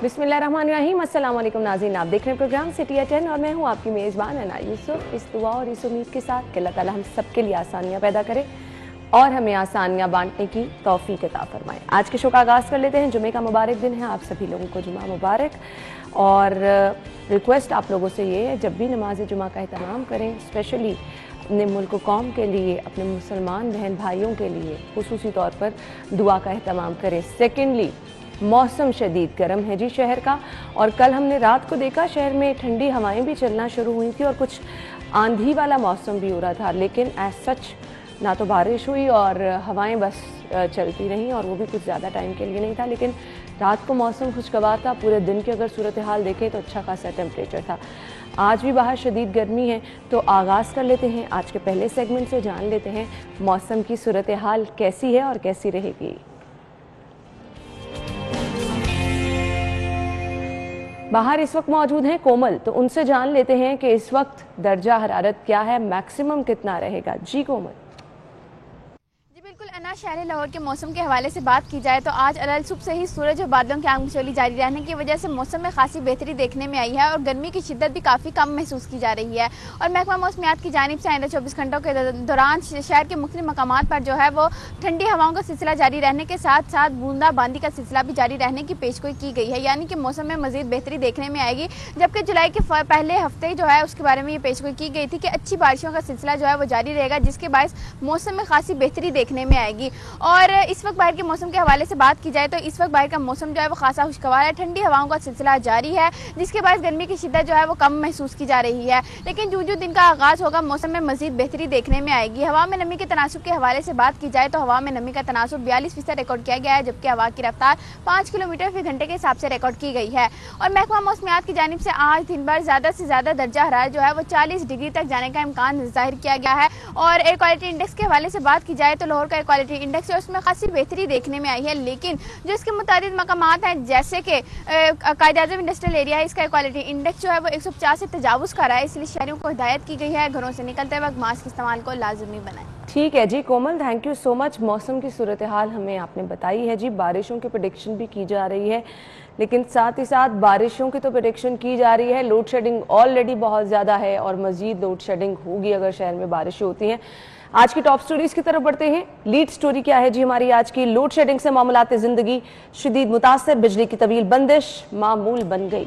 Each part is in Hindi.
बिस्मिल्लाहिर्रहमानिर्रहीम। अस्सलाम वालेकुम नाज़रीन, आप देख रहे हैं प्रोग्राम सिटी एट 10 और मैं हूं आपकी मेज़बान अना यूसुफ। इस दुआ और इस उम्मीद के साथ कि अल्लाह ताला हम सब के लिए आसानियां पैदा करे और हमें आसानियां बांटने की तौफीक अता फरमाए। आज के शो का आगाज़ कर लेते हैं। जुमे का मुबारक दिन है, आप सभी लोगों को जुमा मुबारक। और रिक्वेस्ट आप लोगों से ये है, जब भी नमाज जुमा का एहतमाम करें, स्पेशली अपने मुल्क कौम के लिए, अपने मुसलमान बहन भाइयों के लिए खुसूसी तौर पर दुआ का एहतमाम करें। सेकेंडली, मौसम शदीद गर्म है जी शहर का, और कल हमने रात को देखा शहर में ठंडी हवाएं भी चलना शुरू हुई थी और कुछ आंधी वाला मौसम भी हो रहा था, लेकिन एज सच ना तो बारिश हुई और हवाएं बस चलती रहीं, और वो भी कुछ ज़्यादा टाइम के लिए नहीं था। लेकिन रात को मौसम खुशगवार था। पूरे दिन की अगर सूरत हाल देखें तो अच्छा खासा टेम्परेचर था। आज भी बाहर शदीद गर्मी है, तो आगाज़ कर लेते हैं आज के पहले सेगमेंट से। जान लेते हैं मौसम की सूरत हाल कैसी है और कैसी रहेगी। बाहर इस वक्त मौजूद हैं कोमल, तो उनसे जान लेते हैं कि इस वक्त दर्जा हरारत क्या है, मैक्सिमम कितना रहेगा। जी कोमल। बिल्कुल अना, शहर लाहौर के मौसम के हवाले से बात की जाए तो आज अलग सुबह से ही सूरज और बादलों की आगमचोली जारी रहने की वजह से मौसम में खासी बेहतरी देखने में आई है और गर्मी की शिद्दत भी काफ़ी कम महसूस की जा रही है। और महकमा मौसमियात की जानिब से आइंदा 24 घंटों के दौरान शहर के मुख्तलिफ मकामात पर जो है वो ठंडी हवाओं का सिलसिला जारी रहने के साथ साथ बूंदाबांदी का सिलसिला भी जारी रहने की पेशगोई की गई है, यानी कि मौसम में मजीद बेहतरी देखने में आएगी। जबकि जुलाई के पहले हफ्ते जो है उसके बारे में ये पेशगोई की गई थी कि अच्छी बारिशों का सिलसिला जो है वो जारी रहेगा, जिसके बायस मौसम में खासी बेहतरी देखने में आएगी। और इस वक्त बाहर के मौसम के हवाले से बात की जाए तो इस वक्त बाहर का मौसम जो है वो खासा खुशगवार है, ठंडी हवाओं का सिलसिला जारी है, जिसके बाद गर्मी की शिद्दत जो है वो कम महसूस की जा रही है। लेकिन जो दिन का आगाज होगा मौसम में मजीद बेहतरी देखने में आएगी। हवा में नमी के तनासुब के हवाले से बात की जाए तो हवा में नमी का तनासुब 42% रिकॉर्ड किया गया है, जबकि हवा की रफ्तार 5 किलोमीटर फी घंटे के हिसाब से रिकॉर्ड की गई है। और महकमा मौसमियात की जानिब से आज दिन भर ज्यादा से ज्यादा दर्जा हरारत जो है वो 40 डिग्री तक जाने का इम्कान जाहिर किया गया है। और एयर क्वालिटी इंडेक्स के हवाले से बात की जाए तो लाहौर का एयर क्वालिटी इंडेक्स है उसमें खासी बेहतरी देखने में आई है, लेकिन जो इसके मुताबिक मकामात हैं जैसे कि कायद-ए-आज़म इंडस्ट्रियल एरिया है, इसका एयर क्वालिटी इंडेक्स जो है वो 150 से तजावुज़ कर रहा है। इसलिए शहरियों को हिदायत की गई है घरों से निकलते वक्त मास्क के इस्तेमाल को लाजमी बनाएं। ठीक है जी कोमल, थैंक यू सो मच। मौसम की सूरत हाल हमें आपने बताई है जी। बारिशों की प्रेडिक्शन भी की जा रही है, लेकिन साथ ही साथ बारिशों की तो प्रेडिक्शन की जा रही है, लोड शेडिंग ऑलरेडी बहुत ज़्यादा है और मज़ीद लोड शेडिंग होगी अगर शहर में बारिशें होती हैं। आज की टॉप स्टोरीज की तरफ बढ़ते हैं। लीड स्टोरी क्या है जी हमारी आज की? लोड शेडिंग से मामलात जिंदगी शदीद मुतासर, बिजली की तवील बंदिश मामूल बन गई।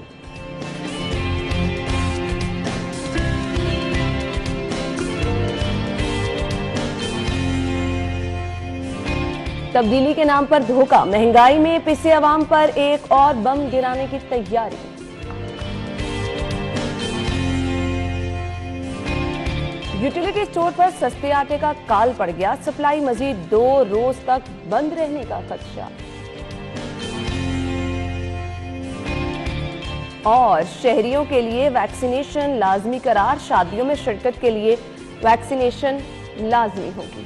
तब्दीली के नाम पर धोखा, महंगाई में पिसे अवाम पर एक और बम गिराने की तैयारी। यूटिलिटी स्टोर पर सस्ते आटे का काल पड़ गया, सप्लाई मजीद 2 रोज तक बंद रहने का खदशा। और शहरियों के लिए वैक्सीनेशन लाजमी करार, शादियों में शिरकत के लिए वैक्सीनेशन लाजमी होगी।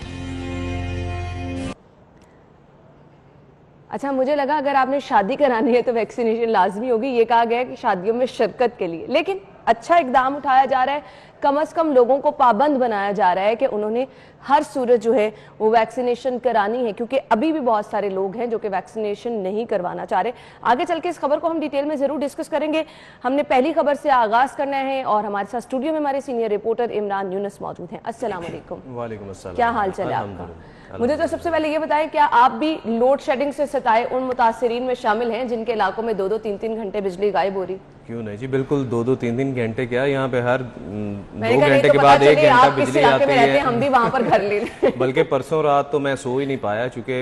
अच्छा, मुझे लगा अगर आपने शादी करानी है तो वैक्सीनेशन लाजमी होगी। ये कहा गया कि शादियों में शिरकत के लिए, लेकिन अच्छा इकदाम उठाया जा रहा है। कम से कम लोगों को पाबंद बनाया जा रहा है कि उन्होंने हर सूरत जो है वो वैक्सीनेशन करानी है, क्योंकि अभी भी बहुत सारे लोग हैं जो कि वैक्सीनेशन नहीं करवाना चाह रहे। आगे चल के इस खबर को हम डिटेल में जरूर डिस्कस करेंगे। हमने पहली खबर से आगाज करना है और हमारे साथ स्टूडियो में हमारे सीनियर रिपोर्टर इमरान यूनुस मौजूद हैं। अस्सलाम वालेकुम। वालेकुम अस्सलाम। क्या हाल चाल है आपका? मुझे तो सबसे पहले ये बताएं, क्या आप भी लोड शेडिंग से सताए उन मुतासरीन में शामिल हैं जिनके इलाकों में 2-2, 3-3 घंटे बिजली गायब हो रही? क्यों नहीं जी, बिल्कुल 2-2, 3-3 घंटे क्या, यहाँ पे हर 2 घंटे के बाद 1 घंटा बिजली आती है। हम भी वहाँ पर घर ले बल्कि परसों रात तो मैं सो ही नहीं पाया, क्योंकि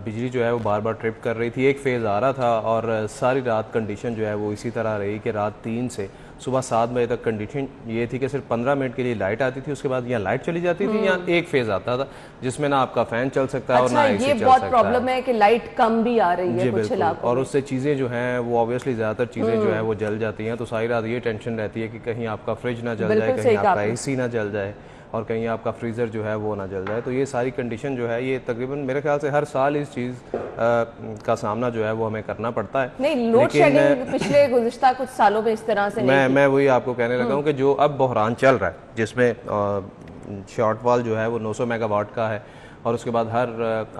बिजली जो है वो बार बार ट्रिप कर रही थी। एक फेज आ रहा था और सारी रात कंडीशन जो है वो इसी तरह रही कि रात 3 से सुबह 7 बजे तक कंडीशन ये थी कि सिर्फ 15 मिनट के लिए लाइट आती थी, उसके बाद यहाँ लाइट चली जाती थी। यहाँ एक फेज आता था जिसमें ना आपका फैन चल सकता है और ना एसी चल सकता है। ये बहुत प्रॉब्लम है कि लाइट कम भी आ रही है कुछ इलाकों और उससे चीज़ें जो हैं वो ऑब्वियसली ज़्यादातर चीज़ें जो है वो जल जाती हैं। तो सारी रात ये टेंशन रहती है कि कहीं आपका फ्रिज ना जल जाए, कहीं आपका एसी ना जल जाए और कहीं आपका फ्रीज़र जो है वो ना जल जाए। तो ये सारी कंडीशन जो है ये तकरीबन मेरे ख्याल से हर साल इस चीज़ का सामना जो है वो हमें करना पड़ता है। नहीं, लोड शेडिंग पिछले गुज़िश्ता कुछ सालों में इस तरह से मैं वही आपको कहने लगा हूँ कि जो अब बहरान चल रहा है जिसमें शॉर्टफॉल जो है वो 900 मेगावाट का है और उसके बाद हर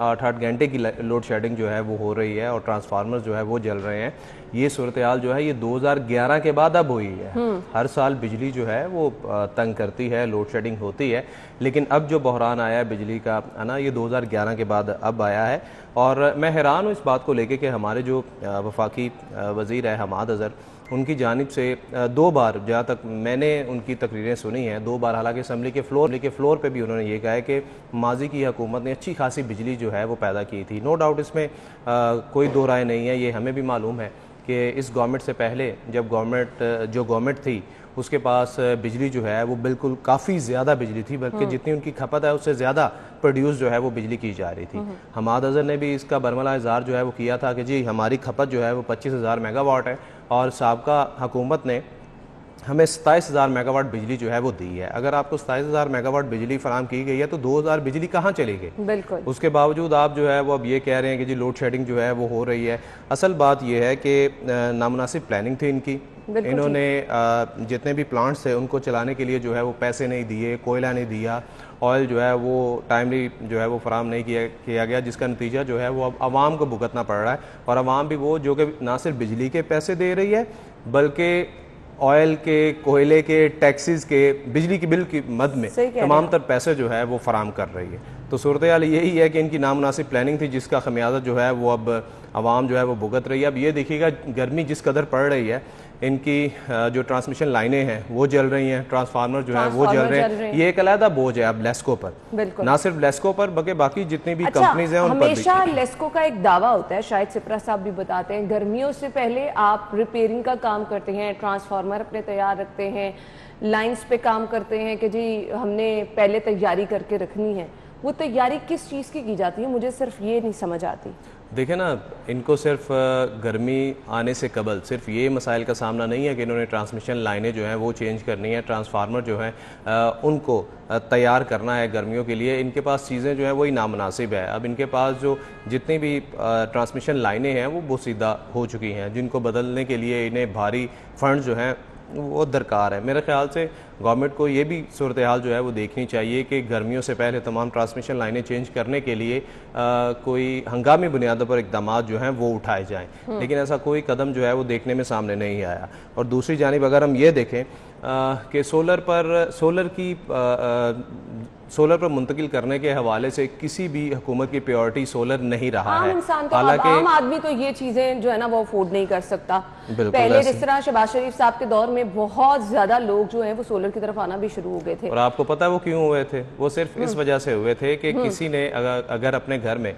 8-8 घंटे की लोड शेडिंग जो है वो हो रही है और ट्रांसफार्मर जो है वो जल रहे हैं। ये सूरत हाल जो है ये 2011 के बाद अब हुई है। हर साल बिजली जो है वो तंग करती है, लोड शेडिंग होती है, लेकिन अब जो बहरान आया है बिजली का है ना, ये 2011 के बाद अब आया है। और मैं हैरान हूँ इस बात को लेके कि हमारे जो वफाकी वज़ीर है हमाद अज़हर, उनकी जानिब से 2 बार, जहाँ तक मैंने उनकी तकरीरें सुनी हैं, 2 बार हालांकि असम्बली के फ्लोर पे भी उन्होंने ये कहा है कि माजी की हुकूमत ने अच्छी खासी बिजली जो है वो पैदा की थी। नो डाउट इसमें कोई दो राय नहीं है, ये हमें भी मालूम है कि इस गवर्नमेंट से पहले जब गवर्नमेंट थी उसके पास बिजली जो है वो बिल्कुल काफ़ी ज़्यादा बिजली थी, बल्कि जितनी उनकी खपत है उससे ज़्यादा प्रोड्यूस जो है वो बिजली की जा रही थी। हमाद अज़हर ने भी इसका बरमला इज़हार जो है वो किया था कि जी हमारी खपत जो है वो 25,000 मेगावाट है और साबका हुकूमत ने हमें 27,000 मेगावाट बिजली जो है वो दी है। अगर आपको 27,000 मेगावाट बिजली फराम की गई है तो 2,000 बिजली कहाँ चली गई? बिल्कुल। उसके बावजूद आप जो है वो अब ये कह रहे हैं कि जी लोड शेडिंग जो है वो हो रही है। असल बात ये है कि नामुनासिब प्लानिंग थी इनकी। इन्होंने जितने भी प्लांट्स थे उनको चलाने के लिए जो है वो पैसे नहीं दिए, कोयला नहीं दिया, ऑयल जो है वो टाइमली जो है वो फराम नहीं किया गया, जिसका नतीजा जो है वो अब आवाम को भुगतना पड़ रहा है। और आवाम भी वो जो कि ना सिर्फ बिजली के पैसे दे रही है बल्कि ऑयल के, कोयले के, टैक्सेस के, बिजली के बिल की मद में तमाम तर पैसे जो है वो फराम कर रही है। तो सूरत हाल यही है कि इनकी नामुनासिब प्लानिंग थी जिसका खमियाजा जो है वो अब आवाम जो है वो भुगत रही है। अब ये देखिएगा गर्मी जिस कदर पड़ रही है, इनकी जो ट्रांसमिशन लाइनें हैं वो जल रही हैं, ट्रांसफार्मर जो है वो जल रहे हैं। ये एक अलहदा बोझ है अब लेस्को पर, ना सिर्फ लेस्को पर बल्कि बाकी जितनी भी कंपनीज हैं उन पर। हमेशा लेस्को का एक दावा होता है, शायद सिप्रा साहब भी बताते हैं, गर्मियों से पहले आप रिपेयरिंग का काम करते हैं, ट्रांसफार्मर अपने तैयार रखते हैं, लाइंस पे काम करते हैं कि जी हमने पहले तैयारी करके रखनी है। वो तैयारी किस चीज़ की जाती है, मुझे सिर्फ ये नहीं समझ आती। देखें ना, इनको सिर्फ गर्मी आने से कबल सिर्फ ये मसाइल का सामना नहीं है कि इन्होंने ट्रांसमिशन लाइनें जो हैं वो चेंज करनी है, ट्रांसफार्मर जो हैं उनको तैयार करना है गर्मियों के लिए। इनके पास चीज़ें जो है वही नामुनासिब है। अब इनके पास जो जितनी भी ट्रांसमिशन लाइनें हैं वो बोसीदा हो चुकी हैं, जिनको बदलने के लिए इन्हें भारी फंड जो हैं वो दरकार है। मेरे ख्याल से गवर्नमेंट को ये भी सूरत हाल जो है वो देखनी चाहिए कि गर्मियों से पहले तमाम ट्रांसमिशन लाइनें चेंज करने के लिए कोई हंगामी बुनियादों पर इकदाम जो हैं वो उठाए जाएं, लेकिन ऐसा कोई कदम जो है वो देखने में सामने नहीं आया। और दूसरी जानिब अगर हम ये देखें कि सोलर पर मुंतकिल करने के हवाले से किसी भी हुकूमत की प्रायोरिटी सोलर नहीं रहा है। हालांकि आम आदमी तो ये चीजें जो है ना वो अफोर्ड नहीं कर सकता। पहले जिस तरह शहबाज शरीफ साहब के दौर में बहुत ज्यादा लोग जो हैं वो सोलर की तरफ आना भी शुरू हो गए थे। और आपको पता है वो क्यों हुए थे? वो सिर्फ इस वजह से हुए थे कि किसी ने अगर अपने घर में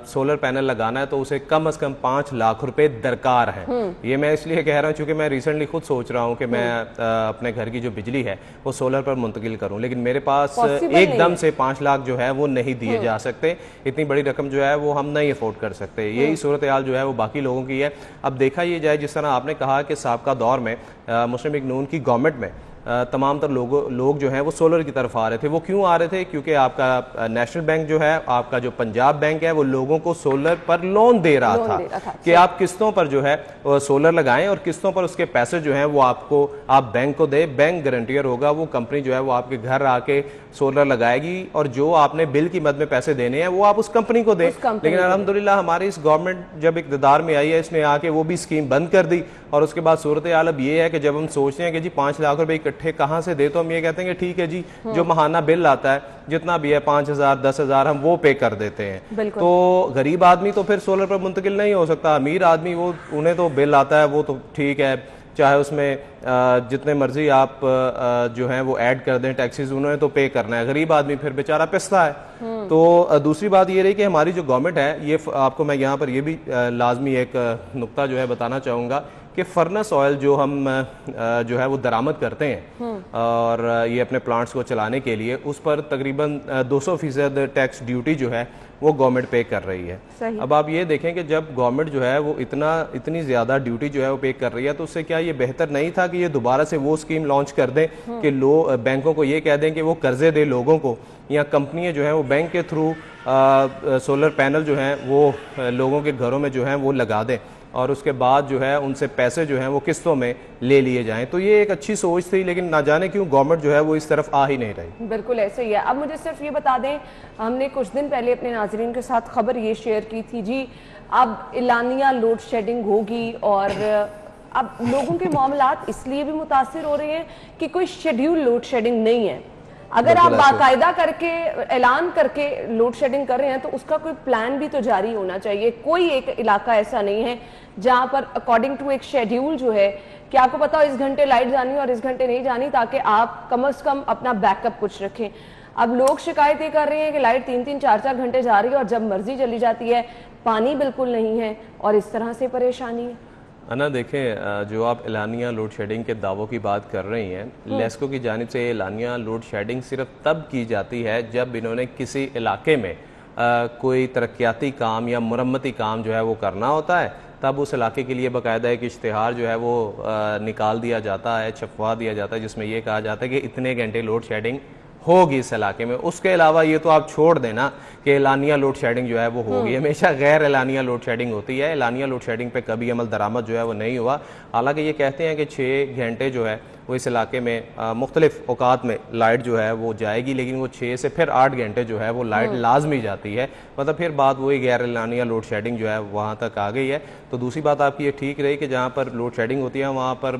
सोलर पैनल लगाना है तो उसे कम से कम 5 लाख रुपए दरकार है। ये मैं इसलिए कह रहा हूँ क्योंकि मैं रिसेंटली खुद सोच रहा हूँ कि मैं अपने घर की जो बिजली है वो सोलर पर मुंतकिल करूँ, लेकिन मेरे पास एकदम से 5 लाख जो है वो नहीं दिए जा सकते। इतनी बड़ी रकम जो है वो हम नहीं अफोर्ड कर सकते। यही सूरत हाल जो है वो बाकी लोगों की है। अब देखा ये जाए, जिस तरह आपने कहा कि साबका दौर में मुस्लिम लीग नून की गवर्नमेंट में तमाम तर लोग जो हैं वो सोलर की तरफ आ रहे थे। वो क्यों आ रहे थे? क्योंकि आपका नेशनल बैंक जो है, आपका जो पंजाब बैंक है, वो लोगों को सोलर पर लोन दे रहा था कि आप किस्तों पर जो है सोलर लगाएं और किस्तों पर उसके पैसे जो हैं वो आप बैंक को दे, बैंक गारंटियर होगा, वो कंपनी जो है वो आपके घर आके सोलर लगाएगी और जो आपने बिल की मद में पैसे देने हैं वो आप उस कंपनी को दे। लेकिन अल्हम्दुलिल्लाह हमारी इस गवर्नमेंट जब इक़्तिदार में आई है, इसने आके वो भी स्कीम बंद कर दी। और उसके बाद सूरत हाल अब ये है कि जब हम सोचते हैं कि जी 5 लाख रुपए इकट्ठे कहाँ से दे, तो हम ये कहते हैं कि ठीक है जी, जो महाना बिल आता है जितना भी है 5,000 10,000 हम वो पे कर देते हैं। तो गरीब आदमी तो फिर सोलर पर मुंतकिल नहीं हो सकता। अमीर आदमी वो उन्हें तो बिल आता है, वो तो ठीक है, चाहे उसमें जितने मर्जी आप जो हैं वो ऐड कर दें टैक्सेस, उन्होंने तो पे करना है। गरीब आदमी फिर बेचारा पिसता है। तो दूसरी बात ये रही कि हमारी जो गवर्नमेंट है, ये आपको मैं यहाँ पर ये भी लाजमी एक नुक्ता जो है बताना चाहूँगा कि फर्नेस ऑयल जो हम जो है वो दरामद करते हैं और ये अपने प्लांट्स को चलाने के लिए, उस पर तकरीबन 200% टैक्स ड्यूटी जो है वो गवर्नमेंट पे कर रही है। अब आप ये देखें कि जब गवर्नमेंट जो है वो इतनी ज़्यादा ड्यूटी जो है वो पे कर रही है, तो उससे क्या ये बेहतर नहीं था कि ये दोबारा से वो स्कीम लॉन्च कर दें कि बैंकों को ये कह दें कि वो कर्जे दे लोगों को, या कंपनियां जो हैं वो बैंक के थ्रू सोलर पैनल जो हैं वो लोगों के घरों में जो हैं वो लगा दें और उसके बाद जो है उनसे पैसे जो हैं वो किस्तों में ले लिए जाएं। तो ये एक अच्छी सोच थी, लेकिन ना जाने क्यों गवर्नमेंट जो है वो इस तरफ आ ही नहीं रही। बिल्कुल ऐसे ही है। अब मुझे सिर्फ ये बता दें, हमने कुछ दिन पहले अपने नाजरीन के साथ खबर ये शेयर की थी जी, अब एलानिया लोड शेडिंग होगी और अब लोगों के मामलात इसलिए भी मुतासिर हो रहे हैं कि कोई शेड्यूल लोड शेडिंग नहीं है। अगर आप बाकायदा करके ऐलान करके लोड शेडिंग कर रहे हैं तो उसका कोई प्लान भी तो जारी होना चाहिए। कोई एक इलाका ऐसा नहीं है जहां पर अकॉर्डिंग टू एक शेड्यूल जो है कि आपको पता हो इस घंटे लाइट जानी और इस घंटे नहीं जानी, ताकि आप कम से कम अपना बैकअप कुछ रखें। अब लोग शिकायतें कर रहे हैं कि लाइट 3-3, 4-4 घंटे जा रही है और जब मर्जी चली जाती है, पानी बिल्कुल नहीं है और इस तरह से परेशानी है। अन्ना देखें, जो आप एलानिया लोड शेडिंग के दावों की बात कर रही हैं, लेस्को की जानिब से एलानिया लोड शेडिंग सिर्फ तब की जाती है जब इन्होंने किसी इलाके में कोई तरक्याती काम या मुरम्मती काम जो है वो करना होता है, तब उस इलाके के लिए बाकायदा एक इश्तिहार जो है वो निकाल दिया जाता है, छपवा दिया जाता है, जिसमें ये कहा जाता है कि इतने घंटे लोड शेडिंग होगी इस इलाके में। उसके अलावा ये तो आप छोड़ देना कि एलानिया लोड शेडिंग जो है वो होगी, हमेशा गैर एलानिया लोड शेडिंग होती है। एलानिया लोड शेडिंग पे कभी अमल दरामद जो है वो नहीं हुआ। हालांकि ये कहते हैं कि 6 घंटे जो है वो इस इलाके में मुख्तलिफ औकात में लाइट जो है वो जाएगी, लेकिन वो 6 से फिर 8 घंटे जो है वो लाइट लाजमी जाती है। मतलब फिर बात वही गैर एलानिया लोड शेडिंग जो है वहाँ तक आ गई है। तो दूसरी बात आपकी ये ठीक रही कि जहाँ पर लोड शेडिंग होती है वहाँ पर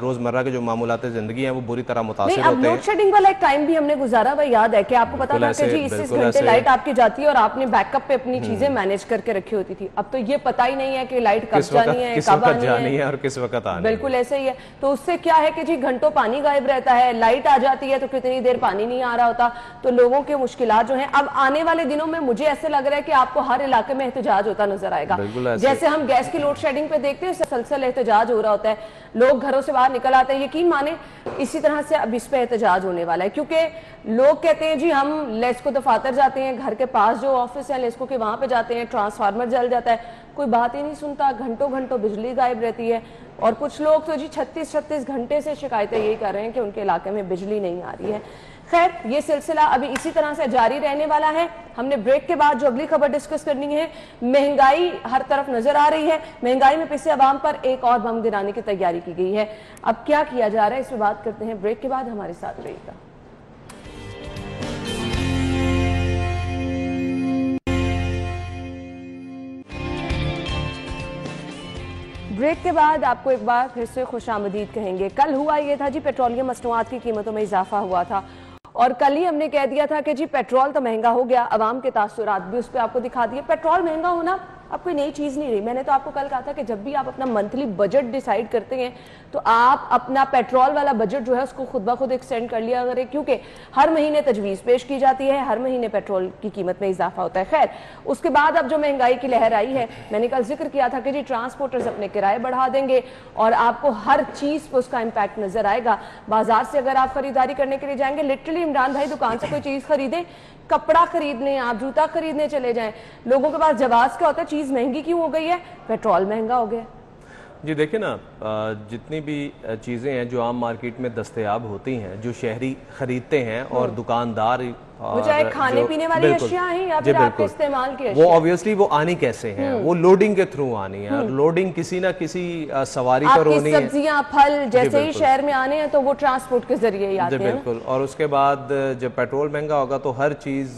रोज़मर्रा के जो मामूलात ज़िंदगी हैं वो बुरी तरह मुतासिर होते हैं। लोड शेडिंग वाला एक टाइम भी हमने गुजारा हुआ, याद है कि आपको पता था कि जी इस घंटे लाइट आपकी जाती है और आपने बैकअप पे अपनी चीजें मैनेज करके रखी होती थी। अब तो ये पता ही नहीं है कि लाइट कब जानी है, कब आनी है और किस वक्त आनी है। बिल्कुल ऐसे ही है। तो उससे क्या है कि जी घंटों पानी गायब रहता है, लाइट आ जाती है तो कितनी देर पानी नहीं आ रहा होता। तो लोगों के मुश्किलात जो हैं, अब आने वाले दिनों में मुझे ऐसे लग रहा है कि आपको हर इलाके में एहतजाज होता नजर आएगा। जैसे हम गैस की लोड शेडिंग पे देखते हैं, सलसल एहतजाज हो रहा होता है, लोग घरों से बाहर निकल आते हैं। यकीन माने इसी तरह से अब इस पे एहतजाज होने वाला है, क्योंकि लोग कहते हैं जी हम लेस्को दफातर जाते हैं, घर के पास जो ऑफिस है लेस्को के वहां पे जाते हैं, ट्रांसफार्मर जल जाता है, कोई बात ही नहीं सुनता, घंटों घंटों बिजली गायब रहती है। और कुछ लोग तो जी 36-36 घंटे से शिकायतें यही कर रहे हैं कि उनके इलाके में बिजली नहीं आ रही है। खैर, ये सिलसिला अभी इसी तरह से जारी रहने वाला है। हमने ब्रेक के बाद जो अगली खबर डिस्कस करनी है, महंगाई हर तरफ नजर आ रही है। महंगाई में पिसे अवाम पर एक और बम गिराने की तैयारी की गई है। अब क्या किया जा रहा है, इस पर बात करते हैं ब्रेक के बाद। हमारे साथ रहिएगा। ब्रेक के बाद आपको एक बार फिर से खुशामदीद कहेंगे। कल हुआ ये था जी, पेट्रोलियम मसनूआत की कीमतों में इजाफा हुआ था और कल ही हमने कह दिया था कि जी पेट्रोल तो महंगा हो गया। अवाम के तासुरात भी उस पर आपको दिखा दिए। पेट्रोल महंगा होना अब कोई नई चीज नहीं रही। मैंने तो आपको कल कहा था कि जब भी आप अपना मंथली बजट डिसाइड करते हैं तो आप अपना पेट्रोल वाला बजट जो है उसको खुद ब खुद एक्सटेंड कर लिया करें, क्योंकि हर महीने तजवीज़ पेश की जाती है, हर महीने पेट्रोल की कीमत में इजाफा होता है। खैर, उसके बाद अब जो महंगाई की लहर आई है, मैंने कल जिक्र किया था कि जी ट्रांसपोर्टर्स अपने किराए बढ़ा देंगे और आपको हर चीज पर उसका इम्पैक्ट नजर आएगा। बाजार से अगर आप खरीदारी करने के लिए जाएंगे, लिटरली इमरान भाई दुकान से कोई चीज खरीदे, कपड़ा खरीदने, आप जूता खरीदने चले जाएं, लोगों के पास जवाब क्या होता है, चीज महंगी क्यों हो गई है, पेट्रोल महंगा हो गया। जी देखिए ना, जितनी भी चीज़ें हैं जो आम मार्केट में दस्तयाब होती हैं, जो शहरी खरीदते हैं और दुकानदार, वो चाहे खाने पीने वाली अशिया हैं या फिर आपके इस्तेमाल की अशिया, वो ऑब्वियसली वो आनी कैसे हैं, वो लोडिंग के थ्रू आनी है। लोडिंग किसी ना किसी सवारी पर होनी है। सब्जियां, फल जैसे ही शहर में आने हैं तो वो ट्रांसपोर्ट के जरिए ही आते हैं। बिल्कुल। और उसके बाद जब पेट्रोल महंगा होगा तो हर चीज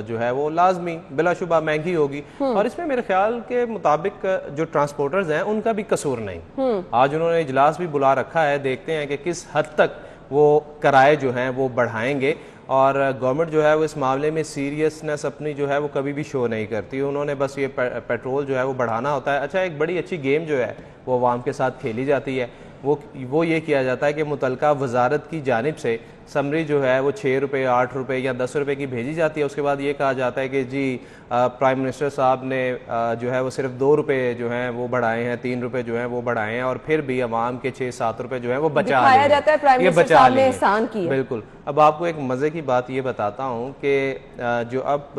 जो है वो लाजमी बिलाशुबा महंगी होगी। और इसमें मेरे ख्याल के मुताबिक जो ट्रांसपोर्टर्स हैं उनका भी कसूर नहीं। आज उन्होंने इजलास भी बुला रखा है, देखते हैं कि किस हद तक वो किराए जो हैं वो बढ़ाएंगे। और गवर्नमेंट जो है वो इस मामले में सीरियसनेस अपनी जो है वो कभी भी शो नहीं करती। उन्होंने बस ये पेट्रोल जो है वो बढ़ाना होता है। अच्छा, एक बड़ी अच्छी गेम जो है वो अवाम के साथ खेली जाती है, वो ये किया जाता है कि मुतलका वजारत की जानिब से समरी जो है वो 6 रुपये, 8 रुपये या 10 रुपये की भेजी जाती है। उसके बाद ये कहा जाता है कि जी प्राइम मिनिस्टर साहब ने जो है वो सिर्फ 2 रुपये जो हैं वो बढ़ाए हैं, 3 रुपये जो हैं वो बढ़ाए हैं, और फिर भी अवाम के 6-7 रुपये जो हैं वो बचा जाता है, प्राइम मिनिस्टर साहब ने एहसान किया। बिल्कुल। अब आपको एक मज़े की बात ये बताता हूँ कि जो अब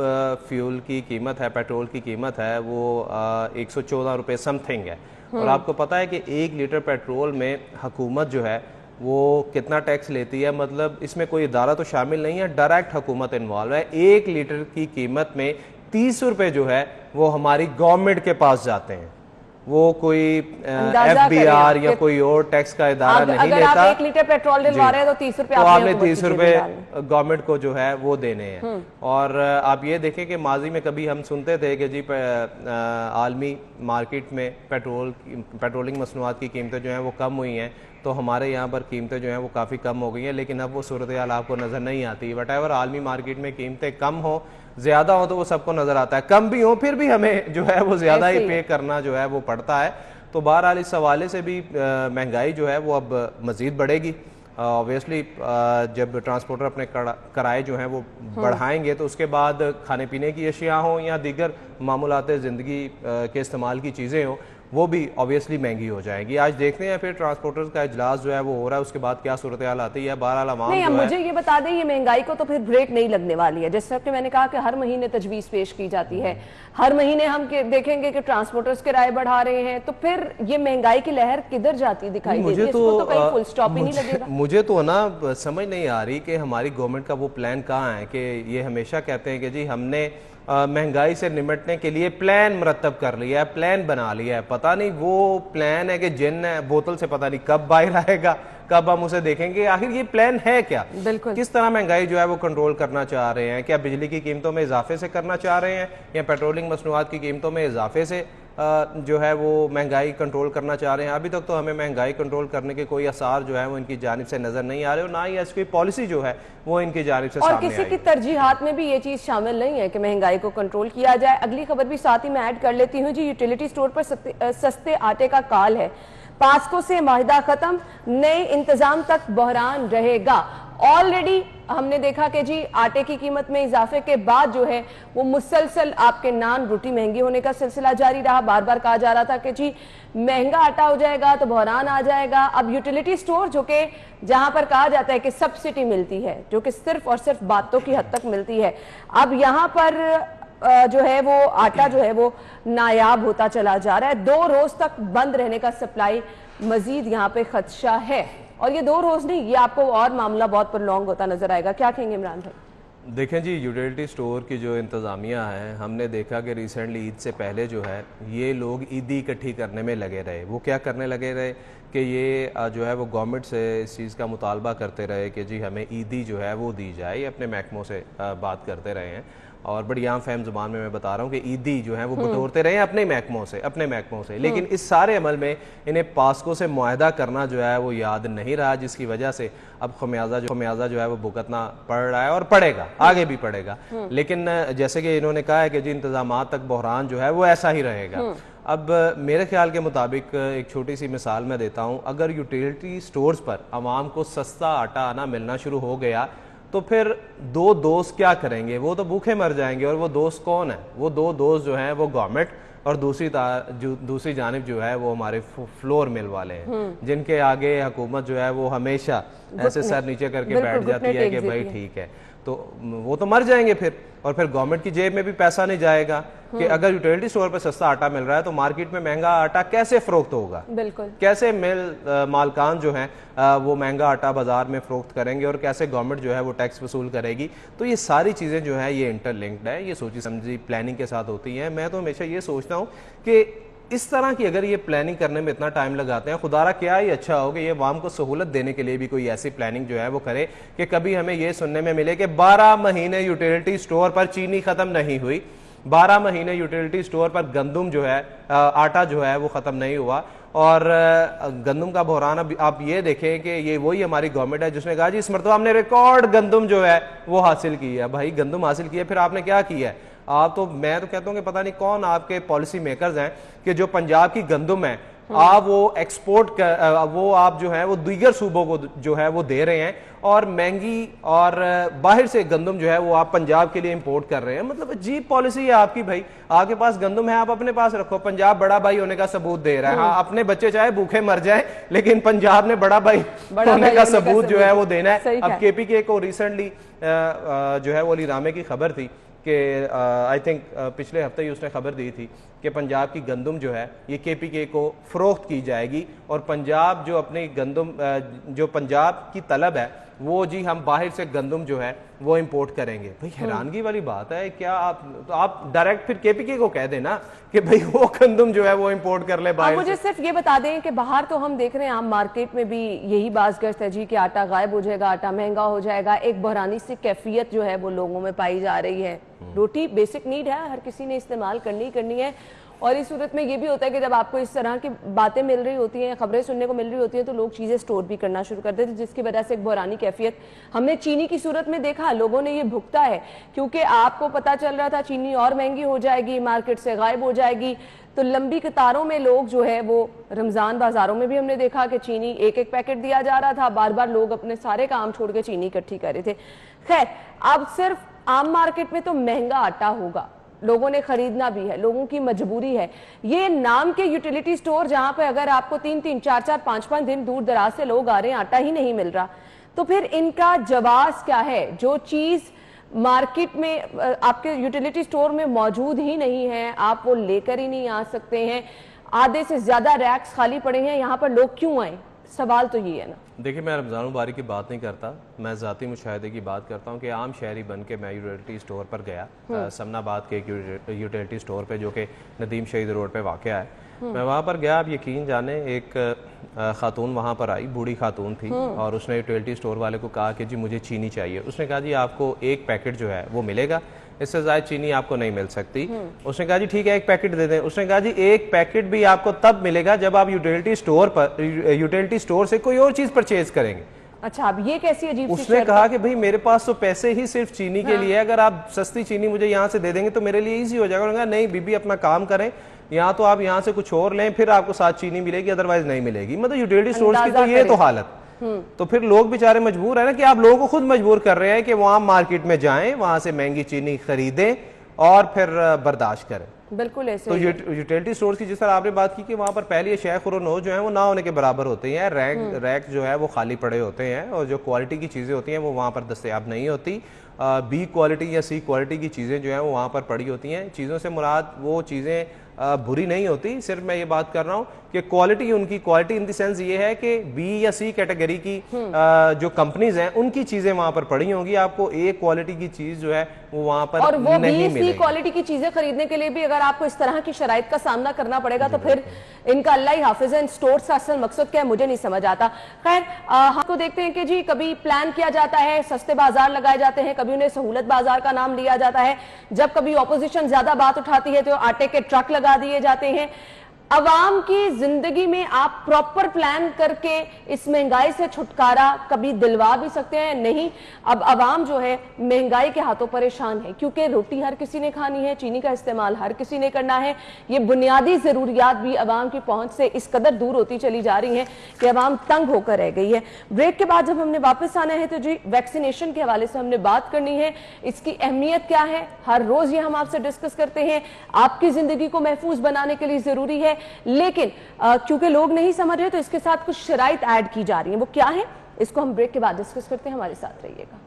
फ्यूल की कीमत है, पेट्रोल की कीमत है, वो 114 रुपये समथिंग है। और आपको पता है कि 1 लीटर पेट्रोल में हुकूमत जो है वो कितना टैक्स लेती है। मतलब इसमें कोई इदारा तो शामिल नहीं है, डायरेक्ट हुकूमत इन्वॉल्व है। 1 लीटर की कीमत में 30 रुपये जो है वो हमारी गवर्नमेंट के पास जाते हैं। वो कोई FBR या कोई और टैक्स का इदारा नहीं अगर लेता। आप 1 लीटर पेट्रोल डलवा रहे हैं तो 30 रुपए तो आपने 30 रुपए गवर्नमेंट को जो है वो देने हैं। और आप ये देखें कि माजी में कभी हम सुनते थे कि जी आलमी मार्केट में पेट्रोलिंग मसनूआत की कीमतें जो हैं वो कम हुई हैं, तो हमारे यहाँ पर कीमतें जो हैं वो काफ़ी कम हो गई हैं, लेकिन अब वो सूरत हाल आपको नज़र नहीं आती। वटेवर आलमी मार्केट में कीमतें कम हो ज़्यादा हो तो वो सबको नज़र आता है, कम भी हो फिर भी हमें जो है वो ज़्यादा ही पे करना जो है वो पड़ता है। तो बहरहाल इस हवाले से भी महंगाई जो है वो अब मज़ीद बढ़ेगी। ऑब्वियसली जब ट्रांसपोर्टर अपने किराए जो हैं वो बढ़ाएंगे तो उसके बाद खाने पीने की अशिया हों या दीगर मामूलात ज़िंदगी के इस्तेमाल की चीज़ें हों, वो भी ऑब्वियसली महंगी हो जाएगी। आज देखते हैं फिर ट्रांसपोर्टर्स का इजलास जो है वो हो रहा है, उसके बाद क्या सूरत हाल आती है। बहरहाल अवाम नहीं, जो है मुझे ये बता दें, ये महंगाई को तो फिर ब्रेक नहीं लगने वाली है। जैसे कि मैंने कहा कि हर महीने तजवीज़ पेश की जाती है, हर महीने हम देखेंगे कि ट्रांसपोर्टर्स किराए बढ़ा रहे हैं, तो फिर ये महंगाई की लहर किधर जाती दिखाई देती है? इसको तो कहीं फुल स्टॉप ही नहीं लगेगा। मुझे तो ना समझ नहीं आ रही कि हमारी गवर्नमेंट का वो प्लान कहाँ है कि ये हमेशा कहते हैं कि जी हमने महंगाई से निपटने के लिए प्लान मुरतब कर लिया है, प्लान बना लिया है। पता नहीं वो प्लान है कि जिन है बोतल से पता नहीं कब बाहर आएगा, कब हम उसे देखेंगे, आखिर ये प्लान है क्या? बिल्कुल। किस तरह महंगाई जो है वो कंट्रोल करना चाह रहे हैं? क्या बिजली की कीमतों में इजाफे से करना चाह रहे हैं या पेट्रोलिंग मसनूआत की कीमतों में इजाफे से जो है वो महंगाई कंट्रोल करना चाह रहे हैं? अभी तक तो हमें महंगाई कंट्रोल करने के कोई आसार जो है वो इनकी जानिब से नजर नहीं आ रहे और ना ही ऐसी कोई पॉलिसी जो है वो इनकी जानिब से और किसी की तरजीहात में भी ये चीज शामिल नहीं है कि महंगाई को कंट्रोल किया जाए। अगली खबर भी साथ ही मैं ऐड कर लेती हूँ जी। यूटिलिटी स्टोर पर सस्ते आटे का काल है, पास्को से माहिदा खत्म, नए इंतजाम तक बहरान रहेगा। ऑलरेडी हमने देखा कि जी आटे की कीमत में इजाफे के बाद जो है वो मुसलसल आपके नान रोटी महंगी होने का सिलसिला जारी रहा। बार बार कहा जा रहा था कि जी महंगा आटा हो जाएगा तो बहरान आ जाएगा। अब यूटिलिटी स्टोर जो कि जहां पर कहा जाता है कि सब्सिडी मिलती है, जो कि सिर्फ और सिर्फ बातों की हद तक मिलती है, अब यहाँ पर जो है वो आटा जो है वो नायाब होता चला जा रहा है। 2 रोज तक बंद रहने का सप्लाई मजीद यहाँ पे खदशा है। और ये 2 रोज नहीं, ये आपको और मामला बहुत प्रलॉन्ग होता नजर आएगा। क्या कहेंगे इमरान भाई? देखें जी, यूटिलिटी स्टोर की जो इंतज़ामिया है, हमने देखा कि रिसेंटली ईद से पहले जो है ये लोग ईदी इकट्ठी करने में लगे रहे। वो क्या करने लगे रहे कि ये जो है वो गवर्नमेंट से इस चीज़ का मुतालबा करते रहे कि जी हमें ईदी जो है वो दी जाए, अपने महकमों से बात करते रहे हैं। और बड़ी आम फहम जुबान में मैं बता रहा हूँ कि ईदी जो है वो बटोरते रहे हैं अपने महकमों से, लेकिन इस सारे अमल में इन्हें पास्को से मुआहदा करना जो है वो याद नहीं रहा, जिसकी वजह से अब खमियाजा जो है वो भुगतना पड़ रहा है और पड़ेगा, आगे भी पड़ेगा। लेकिन जैसे कि इन्होंने कहा है कि जी इंतजामात तक बहरान जो है वो ऐसा ही रहेगा। अब मेरे ख्याल के मुताबिक एक छोटी सी मिसाल मैं देता हूँ, अगर यूटिलिटी स्टोर्स पर आवाम को सस्ता आटा आना मिलना शुरू हो गया तो फिर 2 दोस्त क्या करेंगे? वो तो भूखे मर जाएंगे। और वो दोस्त कौन है? वो 2 दोस्त जो हैं वो गवर्नमेंट और दूसरी जानिब जो है वो हमारे फ्लोर मिल वाले हैं, जिनके आगे हुकूमत जो है वो हमेशा ऐसे सर नीचे करके बैठ जाती है कि भाई ठीक है। तो वो तो मर जाएंगे फिर, और फिर गवर्नमेंट की जेब में भी पैसा नहीं जाएगा कि अगर यूटिलिटी स्टोर पर सस्ता आटा मिल रहा है तो मार्केट में महंगा आटा कैसे फरोख्त होगा? बिल्कुल। कैसे मालकान जो है वो महंगा आटा बाजार में फरोख्त करेंगे और कैसे गवर्नमेंट जो है वो टैक्स वसूल करेगी? तो ये सारी चीजें जो है ये इंटरलिंक्ड है, ये सोची समझी प्लानिंग के साथ होती हैं। मैं तो हमेशा ये सोचता हूँ कि इस तरह की अगर ये प्लानिंग करने में इतना टाइम लगाते हैं, खुदारा क्या ही अच्छा हो कि ये आवाम को सहूलत देने के लिए भी कोई ऐसी प्लानिंग जो है वो करे कि कभी हमें ये सुनने में मिले कि 12 महीने यूटिलिटी स्टोर पर चीनी खत्म नहीं हुई, 12 महीने यूटिलिटी स्टोर पर गंदम जो है आटा जो है वो खत्म नहीं हुआ। और गंदम का बहरान अब आप ये देखें कि ये वही हमारी गवर्नमेंट है जिसने कहा जी इस मरतबा हमने रिकॉर्ड गंदम जो है वो हासिल की है। भाई गंदम हासिल की है, फिर आपने क्या किया है? आप तो मैं तो कहता हूँ कि पता नहीं कौन आपके पॉलिसी मेकर्स हैं कि जो पंजाब की गंदम है आप वो एक्सपोर्ट कर वो आप जो है वो दीगर सूबों को जो है वो दे रहे हैं और महंगी और बाहर से गंदम जो है वो आप पंजाब के लिए इंपोर्ट कर रहे हैं। मतलब अजीब पॉलिसी है आपकी। भाई आपके पास गंदम है, आप अपने पास रखो। पंजाब बड़ा भाई होने का सबूत दे रहा है। हाँ, अपने बच्चे चाहे भूखे मर जाए लेकिन पंजाब ने बड़ा भाई होने का सबूत जो है वो देना है। अब KPK को रिसेंटली जो है वो अलीरामे की खबर थी कि आई थिंक पिछले हफ्ते ही उसने खबर दी थी कि पंजाब की गंदम जो है ये KPK को फरोख्त की जाएगी और पंजाब जो अपनी गंदम जो पंजाब की तलब है वो जी हम बाहर से गंदम जो है वो इंपोर्ट करेंगे। भाई हैरानगी वाली बात है, क्या आप डायरेक्ट फिर केपीके को कह देना कि भाई वो गंदम जो है वो इंपोर्ट कर ले बाहर। मुझे सिर्फ ये बता दें कि बाहर तो हम देख रहे हैं, आम मार्केट में भी यही बाज़गश्त है जी कि आटा गायब हो जाएगा, आटा महंगा हो जाएगा, एक बहरानी सी कैफियत जो है वो लोगों में पाई जा रही है। रोटी बेसिक नीड है, हर किसी ने इस्तेमाल करनी ही करनी है। और इस सूरत में ये भी होता है कि जब आपको इस तरह की बातें मिल रही होती हैं, खबरें सुनने को मिल रही होती हैं, तो लोग चीज़ें स्टोर भी करना शुरू कर देते हैं, जिसकी वजह से एक बहरानी कैफियत हमने चीनी की सूरत में देखा, लोगों ने ये भुगता है। क्योंकि आपको पता चल रहा था चीनी और महंगी हो जाएगी, मार्केट से गायब हो जाएगी, तो लंबी कतारों में लोग जो है वो रमज़ान बाजारों में भी हमने देखा कि चीनी एक एक पैकेट दिया जा रहा था, बार बार लोग अपने सारे काम छोड़ के चीनी इकट्ठी कर रहे थे। खैर, अब सिर्फ आम मार्केट में तो महंगा आटा होगा, लोगों ने खरीदना भी है, लोगों की मजबूरी है। ये नाम के यूटिलिटी स्टोर जहां पे अगर आपको 3-3, 4-4, 5-5 दिन दूर दराज से लोग आ रहे हैं, आटा ही नहीं मिल रहा, तो फिर इनका जवाब क्या है? जो चीज मार्केट में आपके यूटिलिटी स्टोर में मौजूद ही नहीं है, आप वो लेकर ही नहीं आ सकते हैं, आधे से ज्यादा रैक्स खाली पड़े हैं, यहाँ पर लोग क्यों आए? सवाल तो ये है ना। देखिए, मैं रमज़ान मुबारक की बात नहीं करता, मैं ज़ाती मुशाहिदे की बात करता हूँ कि आम शहरी बन के मैं यूटिलिटी स्टोर पर गया, समनाबाद के एक यूटिलिटी स्टोर पे जो कि नदीम शहीद रोड पे वाक़या है। मैं वहाँ पर गया, आप यकीन जाने एक खातून वहाँ पर आई, बूढ़ी खातून थी, और उसने यूटिलिटी स्टोर वाले को कहा कि जी मुझे चीनी चाहिए। उसने कहा जी आपको एक पैकेट जो है वो मिलेगा, इससे ज़्यादा चीनी आपको नहीं मिल सकती। उसने कहा जी ठीक है, एक पैकेट दे दें। उसने कहा जी एक पैकेट भी आपको तब मिलेगा जब आप यूटिलिटी स्टोर से कोई और चीज़ परचेज करेंगे। अच्छा, अब ये कैसी अजीब सी उसने कहा कि भाई मेरे पास तो पैसे ही सिर्फ चीनी के लिए, अगर आप सस्ती चीनी मुझे यहाँ से दे देंगे तो मेरे लिए इजी हो जाएगा। उन्होंने कहा नहीं बीबी, अपना काम करें, यहाँ तो आप यहाँ से कुछ और लें, फिर आपको साथ चीनी मिलेगी, अदरवाइज नहीं मिलेगी। मतलब यूटिलिटी स्टोर्स की तो ये तो हालत। तो फिर लोग बेचारे मजबूर है ना, कि आप लोगों को खुद मजबूर कर रहे हैं कि वहां मार्केट में जाएं, वहां से महंगी चीनी खरीदें और फिर बर्दाश्त करें। बिल्कुल ऐसे तो यूटिलिटी स्टोर्स की जिस तरह आपने बात की कि वहां पर पहले शेख और नौ जो है वो ना होने के बराबर होते हैं, रैक जो है वो खाली पड़े होते हैं, और जो क्वालिटी की चीजें होती हैं वो वहां पर दस्तयाब नहीं होती। बी क्वालिटी या सी क्वालिटी की चीजें जो है वो वहां पर पड़ी होती हैं। चीजों से मुराद वो चीजें बुरी नहीं होती, सिर्फ मैं ये बात कर रहा हूँ कि क्वालिटी, उनकी क्वालिटी इन द सेंस ये है कि बी या सी कैटेगरी की जो कंपनीज हैं उनकी चीजें वहां पर पड़ी होंगी, आपको ए क्वालिटी की चीज जो है वो वहां पर और वो नहीं बी सी क्वालिटी की चीजें खरीदने के लिए भी अगर आपको इस तरह की शराइत का सामना करना पड़ेगा तो फिर इनका अल्लाह ही हाफिज है। स्टोर्स का असल मकसद क्या है मुझे नहीं समझ आता। खैर, हमको देखते हैं कि जी कभी प्लान किया जाता है, सस्ते बाजार लगाए जाते हैं, कभी उन्हें सहूलत बाजार का नाम लिया जाता है, जब कभी ऑपोजिशन ज्यादा बात उठाती है तो आटे के ट्रक लगा दिए जाते हैं। अवाम की जिंदगी में आप प्रॉपर प्लान करके इस महंगाई से छुटकारा कभी दिलवा भी सकते हैं? नहीं। अब अवाम जो है महंगाई के हाथों परेशान है, क्योंकि रोटी हर किसी ने खानी है, चीनी का इस्तेमाल हर किसी ने करना है, ये बुनियादी जरूरियात भी अवाम की पहुंच से इस कदर दूर होती चली जा रही हैं कि अवाम तंग होकर रह गई है। ब्रेक के बाद जब हमने वापस आना है तो जी वैक्सीनेशन के हवाले से हमने बात करनी है, इसकी अहमियत क्या है, हर रोज ये हम आपसे डिस्कस करते हैं, आपकी जिंदगी को महफूज बनाने के लिए जरूरी है, लेकिन क्योंकि लोग नहीं समझ रहे तो इसके साथ कुछ शराइत ऐड की जा रही हैं, वो क्या है इसको हम ब्रेक के बाद डिस्कस करते हैं। हमारे साथ रहिएगा।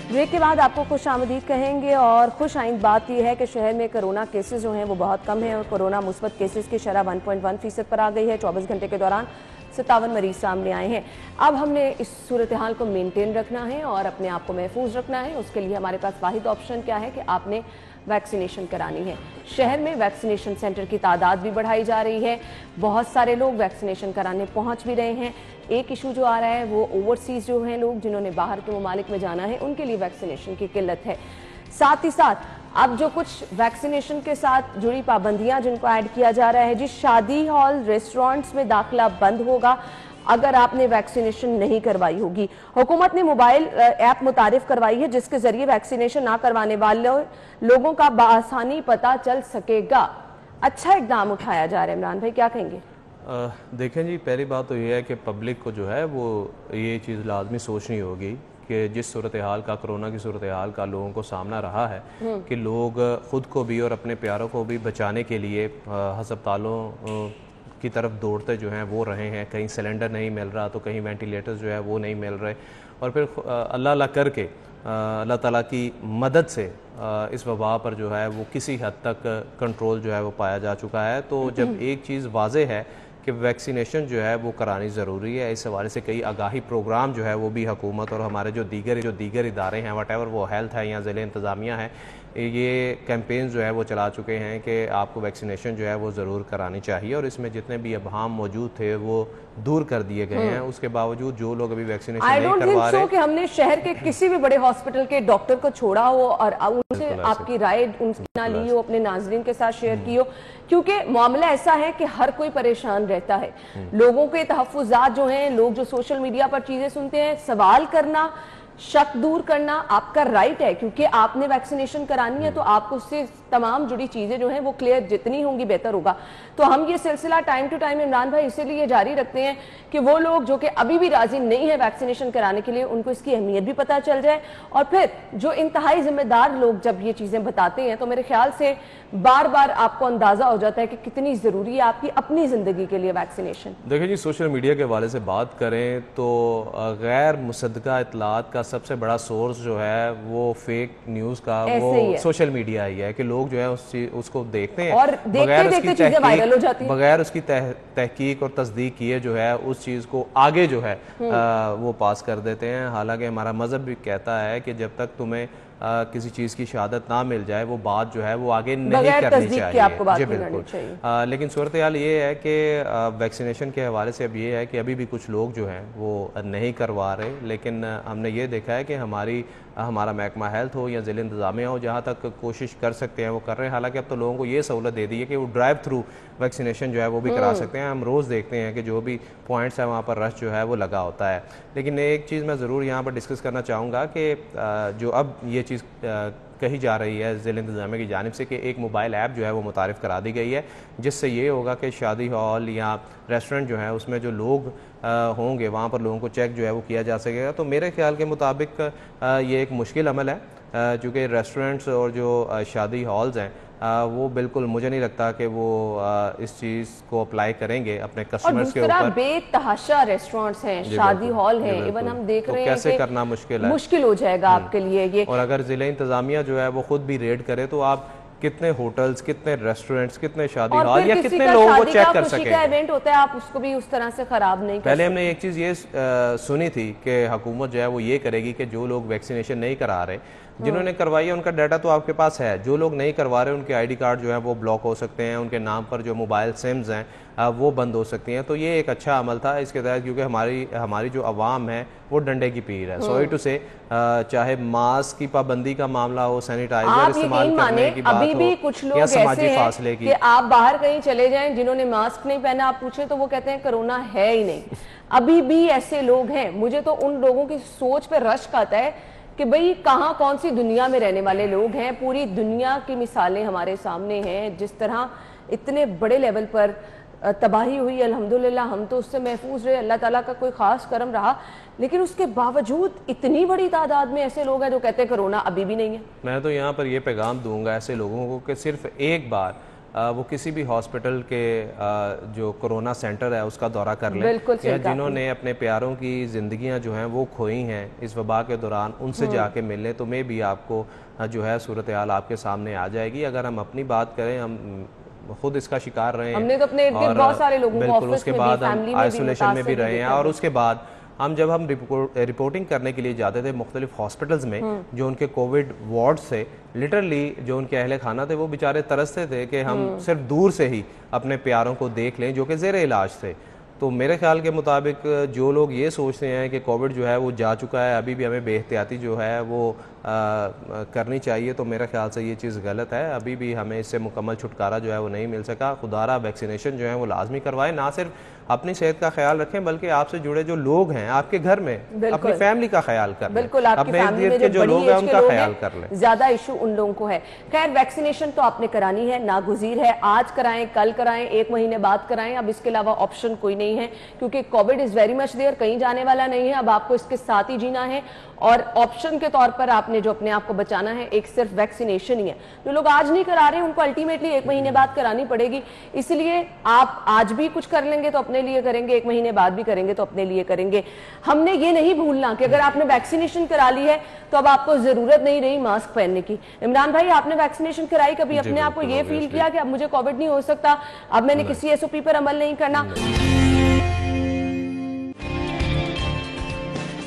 ब्रेक के बाद आपको खुश आमदीद कहेंगे, और खुश आइंद बात यह है कि शहर में कोरोना केसेस जो हैं वो बहुत कम हैं और कोरोना मुस्बत केसेस की शरह 1.1% पर आ गई है। 24 घंटे के दौरान 57 मरीज सामने आए हैं। अब हमने इस सूरत हाल को मेंटेन रखना है और अपने आप को महफूज रखना है। उसके लिए हमारे पास वाहिद ऑप्शन क्या है कि आपने वैक्सीनेशन करानी है। शहर में वैक्सीनेशन सेंटर की तादाद भी बढ़ाई जा रही है, बहुत सारे लोग वैक्सीनेशन कराने पहुंच भी रहे हैं। एक इशू जो आ रहा है वो ओवरसीज जो हैं लोग जिन्होंने बाहर के ममालिक में जाना है, उनके लिए वैक्सीनेशन की किल्लत है। साथ ही साथ अब जो कुछ वैक्सीनेशन के साथ जुड़ी पाबंदियां जिनको ऐड किया जा रहा है, जी शादी हॉल, रेस्टोरेंट्स में दाखिला बंद होगा अगर आपने वैक्सीनेशन नहीं करवाई होगी। हुकूमत ने मोबाइल ऐप मुतारिफ करवाई है जिसके जरिए वैक्सीनेशन ना करवाने वाले लोगों का बआसानी पता चल सकेगा। अच्छा इकदाम उठाया जा रहा है। इमरान भाई क्या कहेंगे? देखें जी, पहली बात तो ये है कि पब्लिक को जो है वो ये चीज़ लाजमी सोचनी होगी कि जिस सूरत हाल का, कोरोना की सूरत हाल का लोगों को सामना रहा है कि लोग ख़ुद को भी और अपने प्यारों को भी बचाने के लिए हस्पतालों की तरफ दौड़ते जो हैं वो रहे हैं। कहीं सिलेंडर नहीं मिल रहा तो कहीं वेंटिलेटर्स जो है वो नहीं मिल रहे, और फिर अल्लाह अल्लाह करके अल्लाह ताला की मदद से इस वबा पर जो है वो किसी हद तक कंट्रोल जो है वो पाया जा चुका है। तो जब एक चीज़ वाज़े है कि वैक्सीनेशन जो है वो करानी ज़रूरी है, इस हवाले से कई आगाही प्रोग्राम जो है वो भी हुकूमत और हमारे जो दीगर इदारे हैं, वट एवर वो हेल्थ है या ज़िले इंतज़ामिया है, ये कैंपेन जो है वो चला चुके हैं कि आपको वैक्सीनेशन जो है वो ज़रूर करानी चाहिए। और इसमें जितने भी अबहाम मौजूद थे वो दूर कर दिए गए हैं। उसके बावजूद जो लोग अभी वैक्सीनेशन नहीं करवा रहे, कि हमने शहर के किसी भी बड़े हॉस्पिटल के डॉक्टर को छोड़ा हो और उनसे आपकी राय उनकी ना ली हो, अपने नाज़रीन के साथ शेयर की हो, क्योंकि मामला ऐसा है कि हर कोई परेशान रहता है। लोगों के तहफ़्फ़ुज़ात जो हैं, लोग जो सोशल मीडिया पर चीजें सुनते हैं, सवाल करना, शक दूर करना आपका राइट है, क्योंकि आपने वैक्सीनेशन करानी है तो आपको उससे तमाम जुड़ी चीजें जो हैं वो क्लियर जितनी होंगी बेहतर होगा। तो हम ये सिलसिला टाइम टू टाइम इमरान भाई इसीलिए जारी रखते हैं कि वो लोग जो कि अभी भी राजी नहीं है वैक्सीनेशन कराने के लिए, उनको इसकी अहमियत भी पता चल जाए। और फिर जो इंतहाई जिम्मेदार लोग जब ये चीजें बताते हैं तो मेरे ख्याल से बार बार आपको अंदाजा हो जाता है कि कितनी जरूरी है आपकी अपनी जिंदगी के लिए वैक्सीनेशन। देखिए जी, सोशल मीडिया के हवाले से बात करें तो गैर मुसद्दका इत्तलात का सबसे बड़ा सोर्स जो है वो फेक न्यूज़ का वो सोशल मीडिया ही है कि लोग जो है उसको देखते हैं और बगैर उसकी तहकीक और तस्दीक किए जो है उस चीज़ को आगे जो है वो पास कर देते हैं। हालांकि हमारा मज़हब भी कहता है कि जब तक तुम्हें किसी चीज़ की शहादत ना मिल जाए वो बात जो है वो आगे नहीं करनी चाहिए। आपको बात जी बिल्कुल। लेकिन सूरत हाल ये है कि वैक्सीनेशन के हवाले से अब ये है कि अभी भी कुछ लोग जो हैं वो नहीं करवा रहे, लेकिन हमने ये देखा है कि हमारा महकमा हेल्थ हो या ज़िले इंतज़ामिया हो, जहाँ तक कोशिश कर सकते हैं वो कर रहे हैं। हालांकि अब तो लोगों को ये सहूलत दे दी है कि वो ड्राइव थ्रू वैक्सीनेशन जो है वो भी करा सकते हैं। हम रोज़ देखते हैं कि जो भी पॉइंट्स हैं वहाँ पर रश जो है वो लगा होता है। लेकिन एक चीज़ मैं ज़रूर यहाँ पर डिस्कस करना चाहूँगा कि जो अब ये चीज़ कही जा रही है ज़िले इंतज़ामिया की जानिब से कि एक मोबाइल ऐप जो है वो मुतारिफ़ करा दी गई है, जिससे ये होगा कि शादी हॉल या रेस्टोरेंट जो है उसमें जो लोग होंगे वहाँ पर लोगों को चेक जो है वो किया जा सकेगा। तो मेरे ख्याल के मुताबिक ये एक मुश्किल अमल है, चूँकि रेस्टोरेंट्स और जो शादी हॉल्स हैं वो बिल्कुल मुझे नहीं लगता कि वो इस चीज़ को अप्लाई करेंगे अपने कस्टमर्स के ऊपर। बेतहाशा रेस्टोरेंट्स हैं, शादी हॉल हैं, इवन हम देख रहे हैं कैसे करना मुश्किल हो जाएगा आपके लिए ये। और अगर ज़िले इंतज़ामिया जो है वो खुद भी रेड करे तो आप कितने होटल्स, कितने रेस्टोरेंट्स, कितने शादी हॉल या कितने लोगों को चेक कर सकें। इवेंट होता है, आप उसको भी उस तरह से खराब नहीं कर पहले हमने एक चीज़ ये सुनी थी कि हुकूमत जो है वो ये करेगी कि जो लोग वैक्सीनेशन नहीं करा रहे, जिन्होंने करवाई है उनका डाटा तो आपके पास है, जो लोग नहीं करवा रहे उनके आईडी कार्ड जो है वो ब्लॉक हो सकते हैं, उनके नाम पर जो मोबाइल सिम्स हैं वो बंद हो सकती हैं। तो ये एक अच्छा अमल था इसके तहत, क्योंकि हमारी जो अवाम है वो डंडे की पीर है। सॉरी टू से चाहे मास्क की पाबंदी का मामला हो, सैनिटाइजर इस्तेमाल करने की बात हो कुछ लोग या समाजी फासले की, कि आप बाहर कहीं चले जाएं जिन्होंने मास्क नहीं पहना, आप पूछे तो वो कहते हैं कोरोना है ही नहीं। अभी भी ऐसे लोग हैं। मुझे तो उन लोगों की सोच पे रश्क आता है कि भाई कहाँ कौन सी दुनिया में रहने वाले लोग हैं। पूरी दुनिया की मिसालें हमारे सामने हैं, जिस तरह इतने बड़े लेवल पर तबाही हुई, अल्हम्दुलिल्लाह हम तो उससे महफूज रहे, अल्लाह ताला का कोई खास करम रहा, लेकिन उसके बावजूद इतनी बड़ी तादाद में ऐसे लोग हैं जो कहते हैं कोरोना अभी भी नहीं है। मैं तो यहाँ पर ये पैगाम दूंगा ऐसे लोगों को कि सिर्फ एक बार वो किसी भी हॉस्पिटल के जो कोरोना सेंटर है उसका दौरा कर लें, या जिन्होंने अपने प्यारों की ज़िंदगियां जो हैं वो खोई हैं इस वबा के दौरान, उनसे जाके मिल लें तो मे भी आपको जो है सूरत हाल आपके सामने आ जाएगी। अगर हम अपनी बात करें, हम खुद इसका शिकार रहे हैं, हमने तो अपने बहुत सारे लोगों को बिल्कुल, उसके बाद हम आइसोलेशन में भी रहे हैं, और उसके बाद जब हम रिपोर्टिंग करने के लिए जाते थे मुख्तलिफ हॉस्पिटल्स में, जो उनके कोविड वार्ड्स थे, लिटरली जो उनके अहले खाना थे वो बेचारे तरसते थे कि हम सिर्फ दूर से ही अपने प्यारों को देख लें जो कि ज़ेरे इलाज थे। तो मेरे ख्याल के मुताबिक जो लोग ये सोचते हैं कि कोविड जो है वो जा चुका है, अभी भी हमें बेहतियाती जो है वो करनी चाहिए, तो मेरे ख्याल से ये चीज़ गलत है। अभी भी हमें इससे मुकम्मल छुटकारा जो है वो नहीं मिल सका। खुदारा वैक्सीनेशन जो है वो लाजमी करवाएं, ना सिर्फ अपनी सेहत का ख्याल रखें बल्कि आपसे जुड़े जो लोग हैं आपके घर में, अपनी फैमिली का ख्याल कर लें, अपने इर्द गिर्द के जो लोग हैं उनका ख्याल कर लें। ज्यादा इशू उन लोगों को है। खैर, वैक्सीनेशन तो आपने करानी है, नागुज़ीर है, आज कराएं, कल कराएं, 1 महीने बाद कराएं, अब इसके अलावा ऑप्शन कोई नहीं है, क्योंकि covid is very much there, कहीं जाने वाला नहीं है, अब आपको इसके साथ ही जीना है। और ऑप्शन के तौर पर आपने जो अपने आप को बचाना है एक सिर्फ वैक्सीनेशन ही है। जो लोग आज नहीं करा रहे हैं उनको अल्टीमेटली 1 महीने बाद करानी पड़ेगी, इसलिए आप आज भी कुछ कर लेंगे तो अपने लिए करेंगे, 1 महीने बाद भी करेंगे तो अपने लिए करेंगे। हमने ये नहीं भूलना कि अगर आपने वैक्सीनेशन करा ली है तो अब आपको जरूरत नहीं रही मास्क पहनने की। इमरान भाई, आपने वैक्सीनेशन कराई, कभी अपने आप को ये फील किया कि अब मुझे कोविड नहीं हो सकता, अब मैंने किसी एसओपी पर अमल नहीं करना?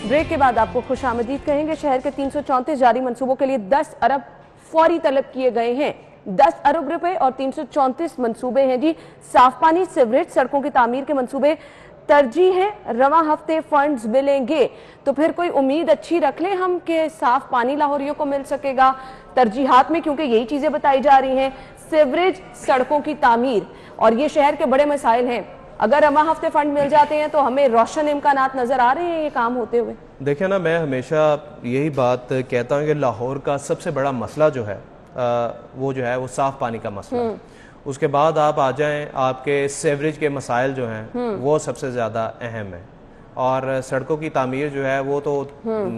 ब्रेक के बाद आपको खुशामदीद कहेंगे। शहर के 334 जारी मंसूबों के लिए 10 अरब फौरी तलब किए गए हैं। 10 अरब रुपए और 334 मंसूबे हैं जी। साफ पानी, सीवरेज, सड़कों की तामीर के मंसूबे तरजीह है। रवा हफ्ते फंड्स मिलेंगे तो फिर कोई उम्मीद अच्छी रख लें हम कि साफ पानी लाहौरियों को मिल सकेगा तरजीहात में, क्योंकि यही चीजें बताई जा रही हैं। सीवरेज, सड़कों की तामीर, और ये शहर के बड़े मसाइल हैं। अगर रवा हफ्ते फंड मिल जाते हैं तो हमें रोशन इम्कानात नजर आ रहे हैं ये काम होते हुए। देखिए ना, मैं हमेशा यही बात कहता हूँ कि लाहौर का सबसे बड़ा मसला जो है वो जो है वो साफ पानी का मसला है। उसके बाद आप आ जाएं, आपके सेवरेज के मसाइल जो हैं वो सबसे ज़्यादा अहम है। और सड़कों की तामीर जो है वो तो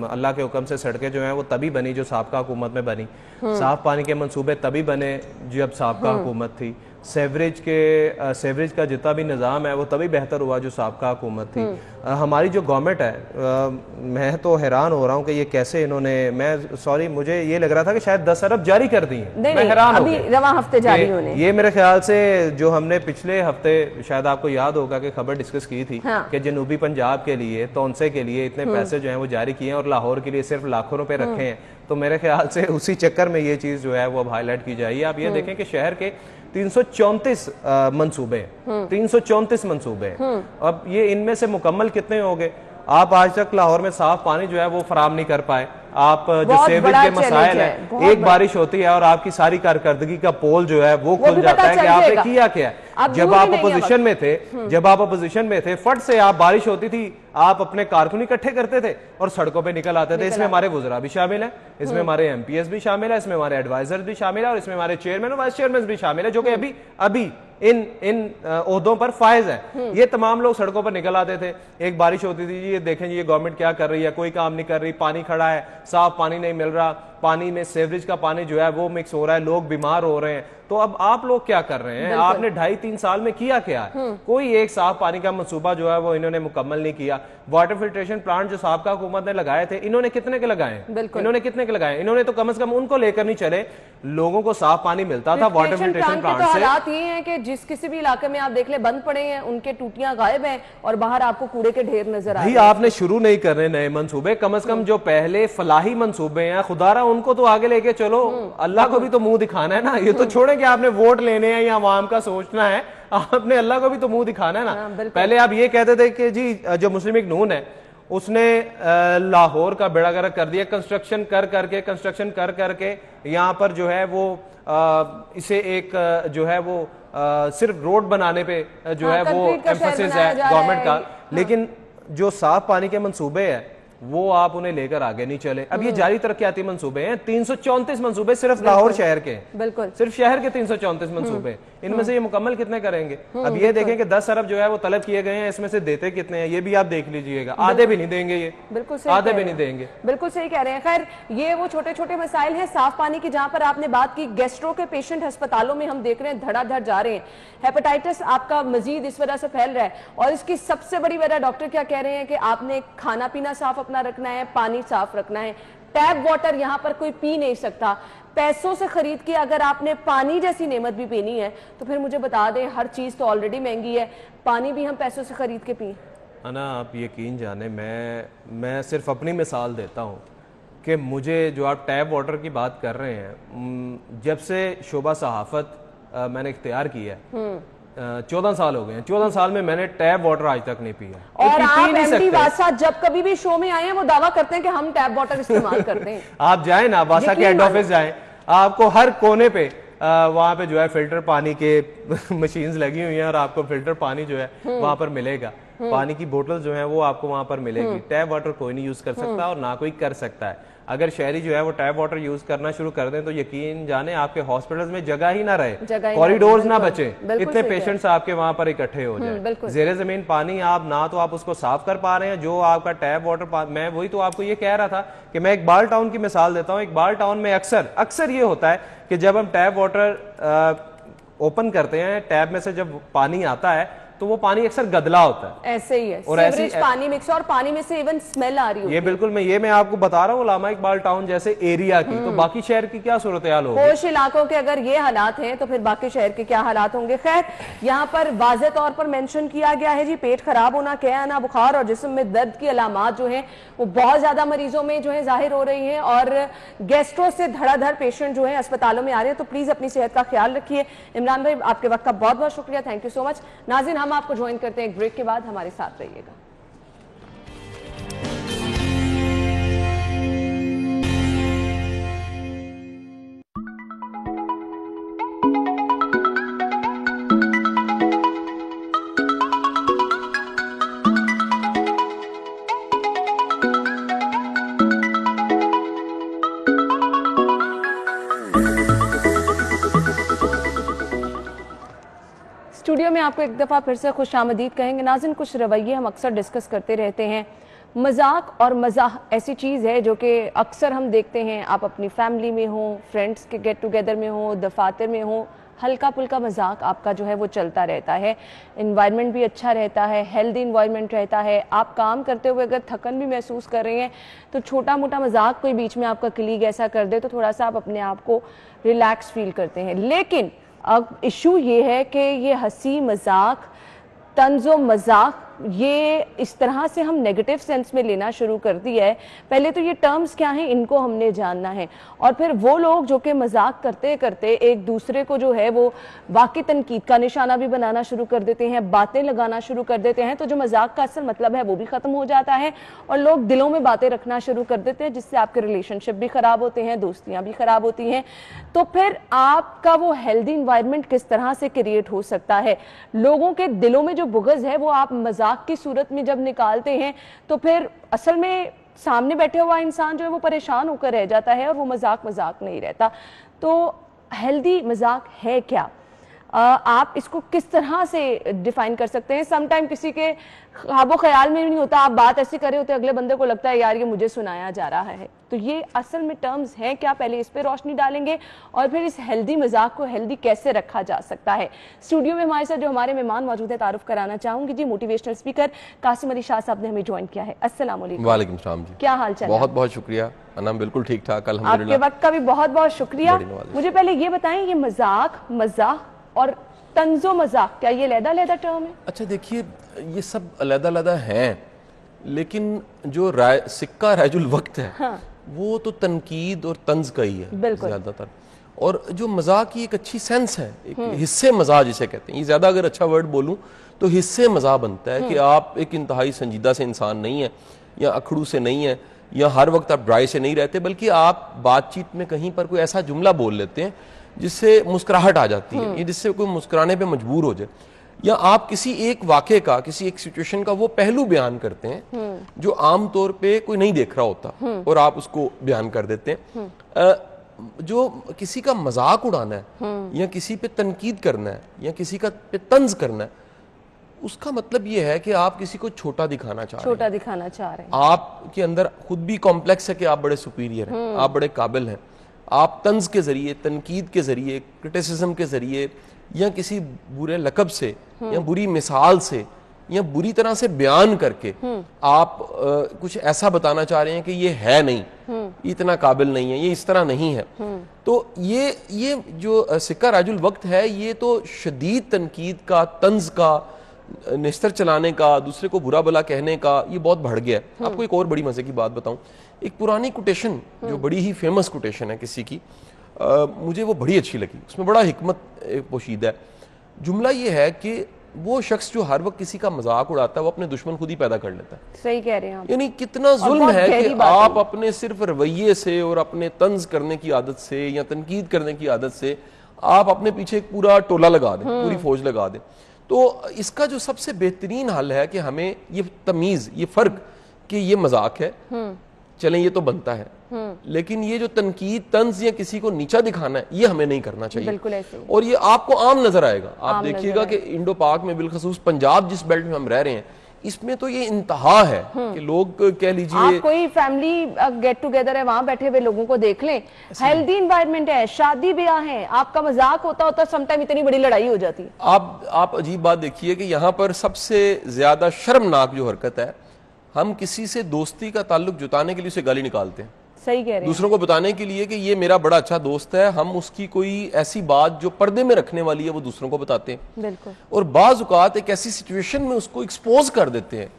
अल्लाह के हुक्म से सड़कें जो हैं वो तभी बनी जो साबका हुकूमत में बनी। साफ पानी के मंसूबे तभी बने जब साबका हुकूमत थी। सेवरेज का जितना भी निज़ाम है वो तभी बेहतर हुआ जो साबका हुकूमत थी। हमारी जो गवर्नमेंट है, मैं तो हैरान हो रहा हूँ कि ये कैसे इन्होंने मुझे ये लग रहा था कि शायद 10 अरब जारी कर दी हैं। मैं हैरान हो गया। रवा हफ्ते जारी होने, ये मेरे ख्याल से जो हमने पिछले हफ्ते, शायद आपको याद होगा कि खबर डिस्कस की थी कि जनूबी पंजाब के लिए, तौनसे के लिए इतने पैसे जो है वो जारी किए हैं और लाहौर के लिए सिर्फ लाखों रुपए रखे हैं। तो मेरे ख्याल से उसी चक्कर में ये चीज जो है वो अब हाईलाइट की जाएगी। आप ये देखें कि शहर के 334 मंसूबे, 334 मंसूबे। अब ये इनमें से मुकम्मल कितने हो गए? आप आज तक लाहौर में साफ पानी जो है वो फराम नहीं कर पाए। आप जो सेवरेज के मसाइल है, एक बारिश होती है और आपकी सारी कारकर्दगी का पोल जो है वो खुल जाता है कि आपने किया क्या है। जब आप अपोजिशन में थे, फट से आप बारिश होती थी, आप अपने कारकुन इकट्ठे करते थे और सड़कों पे निकल आते थे। इसमें हमारे वुज़रा भी शामिल है, इसमें हमारे एमपीएस भी शामिल है, इसमें हमारे एडवाइजर भी शामिल है और इसमें हमारे चेयरमैन और वाइस चेयरमैन भी शामिल है जो कि अभी इन ओहदों पर फायज है। ये तमाम लोग सड़कों पर निकल आते थे। एक बारिश होती थी, ये देखें जी ये गवर्नमेंट क्या कर रही है, कोई काम नहीं कर रही, पानी खड़ा है, साफ पानी नहीं मिल रहा, पानी में सेवरेज का पानी जो है वो मिक्स हो रहा है, लोग बीमार हो रहे हैं। तो अब आप लोग क्या कर रहे हैं? आपने 2.5-3 साल में किया क्या है? कोई एक साफ पानी का मंसूबा जो है वो इन्होंने मुकम्मल नहीं किया। वाटर फिल्ट्रेशन प्लांट जो साबका हुकूमत ने लगाए थे, इन्होंने कितने के लगाए? इन्होंने तो कम से कम उनको लेकर नहीं चले। लोगों को साफ पानी मिलता था वाटर फिल्ट्रेशन प्लांट से। हालात ये हैं कि जिस किसी भी इलाके में आप देख ले बंद पड़े हैं, उनके टूटियां गायब हैं और बाहर आपको कूड़े के ढेर नजर आ रहे हैं। आपने शुरू नहीं करने नए मंसूबे, कम से कम जो पहले फलाही मंसूबे हैं खुदारा उनको तो आगे लेके चलो। अल्लाह को भी तो मुंह दिखाना है ना। ये तो छोड़े कि आपने वोट लेने हैं या आवाम का सोचना है, आपने अल्लाह को भी तो मुंह दिखाना है ना। पहले आप ये कहते थे कि जी जो मुस्लिम लीग नून है उसने लाहौर का बेड़ा गर्क कर दिया, कंस्ट्रक्शन कर करके यहाँ पर जो है वो इसे एक जो है वो सिर्फ रोड बनाने पे जो है वो एम्फसिस है गवर्नमेंट का। लेकिन जो साफ पानी के मंसूबे है वो आप उन्हें लेकर आगे नहीं चले। अब ये जारी तरक्याती मंसूबे हैं, 334 मंसूबे सिर्फ लाहौर शहर के, बिल्कुल सिर्फ शहर के 334 मंसूबे। इनमें से ये मुकम्मल कितने करेंगे? अब ये देखें कि 10 अरब जो है वो तलब किए गए हैं, इसमें से देते कितने हैं ये भी आप देख लीजिएगा। आधे भी नहीं देंगे ये, बिल्कुल आधे भी नहीं देंगे। बिल्कुल सही कह रहे हैं। खैर ये वो छोटे छोटे मसाइल हैं साफ पानी की, जहां पर आपने बात की गैस्ट्रो के पेशेंट अस्पतालों में हम देख रहे हैं धड़ाधड़ जा रहे हैं। हेपेटाइटिस आपका मजीद इस वजह से फैल रहा है और इसकी सबसे बड़ी वजह डॉक्टर क्या कह रहे हैं कि आपने खाना पीना साफ अपना रखना है, पानी साफ रखना है। टैप वाटर यहाँ पर कोई पी नहीं सकता। पैसों से खरीद के अगर आपने पानी जैसी नेमत भी पीनी है तो फिर मुझे बता दें, हर चीज तो ऑलरेडी महंगी है, पानी भी हम पैसों से खरीद के पिए। ना आप यकीन जाने, मैं सिर्फ अपनी मिसाल देता हूँ कि मुझे जो आप टैप वाटर की बात कर रहे हैं, जब से शोबा सहाफत मैंने इख्तियार किया है 14 साल हो गए हैं। 14 साल में मैंने टैप वाटर आज तक नहीं पिया। और आप एमडी वासा जब कभी भी शो में आए हैं वो दावा करते हैं कि हम टैप वाटर इस्तेमाल करते हैं। आप जाए ना वासा के हेड ऑफिस जाए, आपको हर कोने पे वहाँ पे जो है फिल्टर पानी के मशीन्स लगी हुई हैं और आपको फिल्टर पानी जो है वहाँ पर मिलेगा। पानी की बोतल जो है वो आपको वहाँ पर मिलेगी। टैप वाटर कोई नहीं यूज कर सकता और ना कोई कर सकता है। अगर शहरी जो है वो टैप वाटर यूज करना शुरू कर दें तो यकीन जाने आपके हॉस्पिटल्स में जगह ही ना रहे, कॉरिडोर्स ना बचे, इतने पेशेंट्स आपके वहां पर इकट्ठे हो जाए। जेरे जमीन पानी आप ना तो आप उसको साफ कर पा रहे हैं, जो आपका टैप वाटर, मैं वही तो आपको ये कह रहा था कि मैं इकबाल टाउन की मिसाल देता हूँ। इकबाल टाउन में अक्सर ये होता है कि जब हम टैप वाटर ओपन करते हैं, टैप में से जब पानी आता है तो वो पानी अक्सर गदला होता है, ऐसे ही है, और ऐसे पानी मिक्स और पानी में से इवन स्मेल आ रही है। ये बिल्कुल मैं आपको बता रहा हूँ उलामा इकबाल टाउन जैसे एरिया की, तो बाकी शहर की क्या सूरत हाल होगी? होश इलाकों के अगर ये हालात हैं तो फिर बाकी शहर के क्या हालात होंगे। खैर, यहाँ पर वाज़ेह तौर पर मेंशन किया गया है जी, पेट खराब होना, क्या आना, बुखार और जिस्म में दर्द की अलामात जो है वो बहुत ज्यादा मरीजों में जो है जाहिर हो रही है और गैस्ट्रो से धड़ाधड़ पेशेंट जो है अस्पतालों में आ रहे हैं। तो प्लीज अपनी सेहत का ख्याल रखिए। इमरान भाई, आपके वक्त का बहुत बहुत शुक्रिया, थैंक यू सो मच। नाज़रीन, हम आपको ज्वाइन करते हैं एक ब्रेक के बाद, हमारे साथ रहिएगा। स्टूडियो में आपको एक दफ़ा फिर से खुशामदीद कहेंगे। नाज़रीन, कुछ रवैये हम अक्सर डिस्कस करते रहते हैं। मजाक और मज़ाह ऐसी चीज़ है जो कि अक्सर हम देखते हैं, आप अपनी फैमिली में हो, फ्रेंड्स के गेट टुगेदर में हो, दफातर में हो, हल्का फुल्का मजाक आपका जो है वो चलता रहता है। इन्वायरमेंट भी अच्छा रहता है, हेल्दी इन्वायरमेंट रहता है। आप काम करते हुए अगर थकन भी महसूस कर रहे हैं तो छोटा मोटा मजाक कोई बीच में आपका कलीग ऐसा कर दे तो थोड़ा सा आप अपने आप को रिलैक्स फील करते हैं। लेकिन अब इशू ये है कि ये हंसी मजाक, तंज़ो मजाक, ये इस तरह से हम नेगेटिव सेंस में लेना शुरू कर दिया है। पहले तो ये टर्म्स क्या हैं इनको हमने जानना है, और फिर वो लोग जो कि मजाक करते करते एक दूसरे को जो है वो वाकई तनकीद का निशाना भी बनाना शुरू कर देते हैं, बातें लगाना शुरू कर देते हैं, तो जो मजाक का असल मतलब है वो भी ख़त्म हो जाता है और लोग दिलों में बातें रखना शुरू कर देते हैं, जिससे आपके रिलेशनशिप भी ख़राब होते हैं, दोस्तियाँ भी ख़राब होती हैं। तो फिर आपका वो हेल्दी इन्वायरमेंट किस तरह से क्रिएट हो सकता है? लोगों के दिलों में जो बुग़्ज़ है वो आप मजाक की सूरत में जब निकालते हैं तो फिर असल में सामने बैठे हुआ इंसान जो है वो परेशान होकर रह जाता है और वो मजाक नहीं रहता। तो हेल्दी मजाक है क्या? आप इसको किस तरह से डिफाइन कर सकते हैं? समटाइम किसी के ख्वाबो ख्याल में भी नहीं होता, आप बात ऐसी कर रहे होते अगले बंदे को लगता है यार ये मुझे सुनाया जा रहा है। तो ये असल में टर्म्स हैं क्या? पहले इस पे रोशनी डालेंगे और फिर इस हेल्दी मजाक को हेल्दी कैसे रखा जा सकता है। स्टूडियो में हमारे साथ जो हमारे मेहमान मौजूद है तारुफ कराना चाहूंगी जी। मोटिवेशनल स्पीकर कासिम अली शाह साहब ने हमें ज्वाइन किया है। अस्सलाम वालेकुम। वालेकुम सलाम जी, क्या हाल चाल? बहुत बहुत शुक्रिया अनम, बिल्कुल ठीक ठाक अल्हम्दुलिल्लाह। आपके वक्त का भी बहुत बहुत शुक्रिया। मुझे पहले ये बताएं, ये मजाक, मजाक और तंज़ो मजाक क्या ये लहदा टर्म है? अच्छा देखिए, ये सब अलग-अलग हैं, लेकिन जो सिक्का राजुल वक्त है हाँ। वो तो तनकीद और तंज का ही है ज्यादातर। और जो मजाक की एक अच्छी सेंस है, एक हिस्से मजा जिसे कहते हैं, ये ज्यादा अगर अच्छा वर्ड बोलूं तो हिस्से मजा बनता है कि आप एक इंतहाई संजीदा से इंसान नहीं है या अखड़ू से नहीं है या हर वक्त आप ड्राई से नहीं रहते, बल्कि आप बातचीत में कहीं पर कोई ऐसा जुमला बोल लेते हैं जिससे मुस्कुराहट आ जाती है, जिससे कोई मुस्कुराने पे मजबूर हो जाए, या आप किसी एक वाक़े का, किसी एक सिचुएशन का वो पहलू बयान करते हैं जो आम तौर पे कोई नहीं देख रहा होता और आप उसको बयान कर देते हैं। जो किसी का मजाक उड़ाना है या किसी पे तनकीद करना है या किसी का पे तंज करना है, उसका मतलब ये है कि आप किसी को छोटा दिखाना चाह रहे हैं। आपके अंदर खुद भी कॉम्प्लेक्स है कि आप बड़े सुपीरियर हैं, आप बड़े काबिल हैं। आप तंज के जरिए, तनकीद के जरिए, क्रिटिसिज्म के जरिए या किसी बुरे लकब से या बुरी मिसाल से या बुरी तरह से बयान करके आप कुछ ऐसा बताना चाह रहे हैं कि ये है नहीं, इतना काबिल नहीं है, ये इस तरह नहीं है। तो ये जो सिक्का राजुल वक्त है, ये तो शदीद तनकीद का, तंज का, निस्तर चलाने का, दूसरे को बुरा भला कहने का, ये बहुत बढ़ गया है। आपको एक और बड़ी मजे की बात बताऊं, एक पुरानी कोटेशन जो बड़ी ही फेमस कोटेशन है किसी की, मुझे वो बड़ी अच्छी लगी, उसमें बड़ा हिकमत पोशीदा है। जुमला ये है कि वो शख्स जो हर वक्त किसी का मजाक उड़ाता है वो अपने दुश्मन खुद ही पैदा कर लेता है। सही कह रहे हैं आप। यानी कितना जुल्म है कि आप अपने सिर्फ रवैये से और अपने तंज करने की आदत से या तनकीद करने की आदत से आप अपने पीछे एक पूरा टोला लगा दें, पूरी फौज लगा दें। तो इसका जो सबसे बेहतरीन हल है कि हमें ये तमीज, ये फर्क कि ये मजाक है, चलें ये तो बनता है, लेकिन ये जो तनकीद, तंज या किसी को नीचा दिखाना है, ये हमें नहीं करना चाहिए। बिल्कुल ऐसे। और ये आपको आम नजर आएगा। आप देखिएगा कि इंडो पाक में, बिलखसूस पंजाब जिस बेल्ट में हम रह रहे हैं, इसमें तो ये इंतहा है कि लोग कह लीजिए, आप कोई फैमिली गेट टुगेदर है, वहां बैठे हुए लोगों को देख लें, हेल्दी इन्वायरमेंट है, शादी ब्याह है, आपका मजाक होता समटाइम इतनी बड़ी लड़ाई हो जाती है। आप अजीब बात देखिए कि यहाँ पर सबसे ज्यादा शर्मनाक जो हरकत है, हम किसी से दोस्ती का ताल्लुक जुटाने के लिए उसे गाली निकालते हैं। सही कह रहे हैं। दूसरों को बताने के लिए कि ये मेरा बड़ा अच्छा दोस्त है, हम उसकी कोई ऐसी बात जो पर्दे में रखने वाली है वो दूसरों को बताते हैं। बिल्कुल। और बाज औकात एक ऐसी सिचुएशन में उसको एक्सपोज कर देते हैं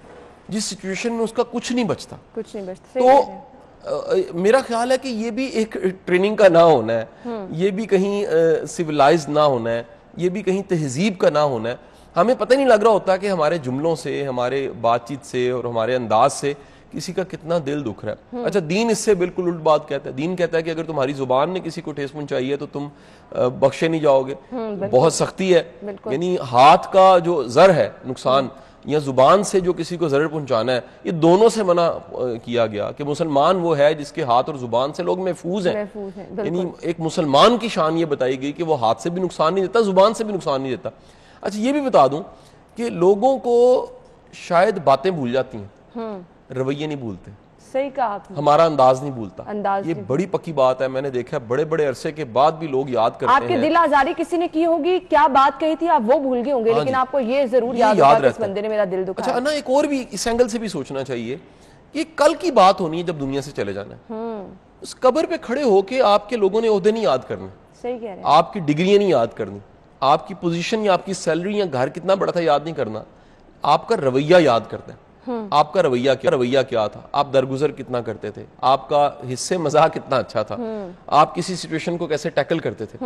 जिस सिचुएशन में उसका कुछ नहीं बचता। कुछ नहीं बचता। तो मेरा ख्याल है कि ये भी एक ट्रेनिंग का ना होना है, ये भी कहीं सिविलाइज ना होना है, ये भी कहीं तहजीब का ना होना है। हमें पता नहीं लग रहा होता कि हमारे जुमलों से, हमारे बातचीत से और हमारे अंदाज से किसी का कितना दिल दुख रहा है। अच्छा, दीन इससे बिल्कुल उल्ट बात कहता है। दीन कहता है कि अगर तुम्हारी जुबान ने किसी को ठेस पहुंचाई है तो तुम बख्शे नहीं जाओगे। बहुत सख्ती है, यानी हाथ का जो जर है नुकसान या जुबान से जो किसी को जरर पहुंचाना है, ये दोनों से मना किया गया कि मुसलमान वो है जिसके हाथ और जुबान से लोग महफूज हैं। यानी एक मुसलमान की शान ये बताई गई कि वो हाथ से भी नुकसान नहीं देता, जुबान से भी नुकसान नहीं देता। अच्छा, ये भी बता दूं कि लोगों को शायद बातें भूल जाती हैं, रवैये नहीं भूलते। सही कहा आपने। हमारा अंदाज नहीं भूलता। अंदाज ये बड़ी पक्की बात है। मैंने देखा बड़े बड़े अरसे के बाद भी लोग याद करते हैं। आपके दिल आजारी किसी ने की होगी, क्या बात कही थी, आप वो भूल गए होंगे, लेकिन आपको ये जरूर याद होगा कि इस बंदे ने मेरा दिल दुखाया। अच्छा ना, एक और भी इस एंगल से भी सोचना चाहिए कि कल की बात होनी है जब दुनिया से चले जाना है। उस कब्र पे खड़े होके आपके लोगों ने ओहदे नहीं याद करने। सही कह रहे हैं। आपकी डिग्रियां नहीं याद करनी, आपकी पोजीशन या आपकी सैलरी या घर कितना बड़ा था याद नहीं करना। आपका रवैया याद करते हैं। आपका रवैया क्या था, आप दरगुजर कितना करते थे, आपका हिस्से मजाक कितना अच्छा था, आप किसी सिचुएशन को कैसे टैकल करते थे।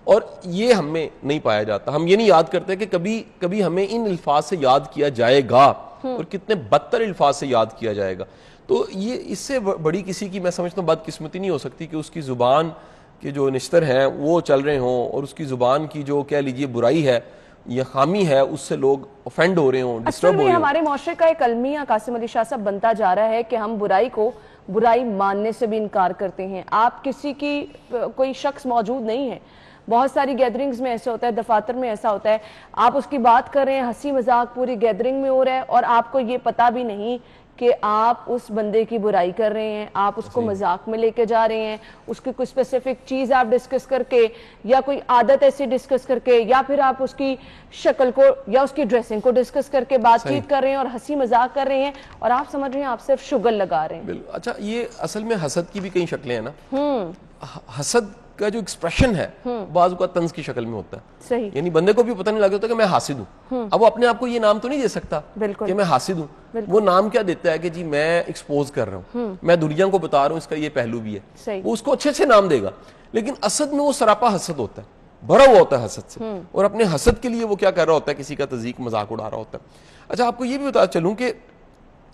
और ये हमें नहीं पाया जाता। हम ये नहीं याद करते कि कभी कभी हमें इन अल्फाज से याद किया जाएगा और कितने बदतर अल्फाज से याद किया जाएगा। तो ये इससे बड़ी किसी की, मैं समझता हूँ, बदकिस्मती नहीं हो सकती कि उसकी जुबान के जो निश्तर हैं वो चल रहे हों और उसकी जुबान की जो कह लीजिए बुराई है या खामी है उससे लोग ऑफेंड हो रहे हों, डिस्टर्ब हो रहे हों। हमारे मुआशरे का एक अलमिया कासिम अली शाह साहब बनता जा रहा है कि हम बुराई को बुराई मानने से भी इनकार करते हैं। आप किसी की कोई शख्स मौजूद नहीं है, बहुत सारी गैदरिंग्स में ऐसा होता है, दफातर में ऐसा होता है, आप उसकी बात कर रहे हैं, हंसी मजाक पूरी गैदरिंग में हो रहा है और आपको ये पता भी नहीं कि आप उस बंदे की बुराई कर रहे हैं, आप उसको मजाक में लेके जा रहे हैं, उसकी कोई स्पेसिफिक चीज आप डिस्कस करके या कोई आदत ऐसी डिस्कस करके या फिर आप उसकी शक्ल को या उसकी ड्रेसिंग को डिस्कस करके बातचीत कर रहे हैं और हंसी मजाक कर रहे हैं और आप समझ रहे हैं आप सिर्फ शुगर लगा रहे हैं। अच्छा, ये असल में हसद की भी कई शक्लें हैं ना। हसद का जो एक्सप्रेशन है बाज़ का तंज की शक्ल में होता है। सही। यानी बंदे को भी पता नहीं लगता कि मैं हासिद हूँ। अब वो अपने आप को ये नाम तो नहीं दे सकता कि मैं हासिद हूँ। वो नाम क्या देता है कि जी मैं एक्सपोज कर रहा हूँ, मैं दुनिया को बता रहा हूँ इसका ये पहलू भी है। वो उसको अच्छे अच्छे नाम देगा, लेकिन असद में वो सरापा हसद होता है, भरा हुआ होता है हसद से। और अपने हसद के लिए वो क्या कर रहा होता है, किसी का तज़ीक मजाक उड़ा रहा होता है। अच्छा, आपको ये भी बता चलूं कि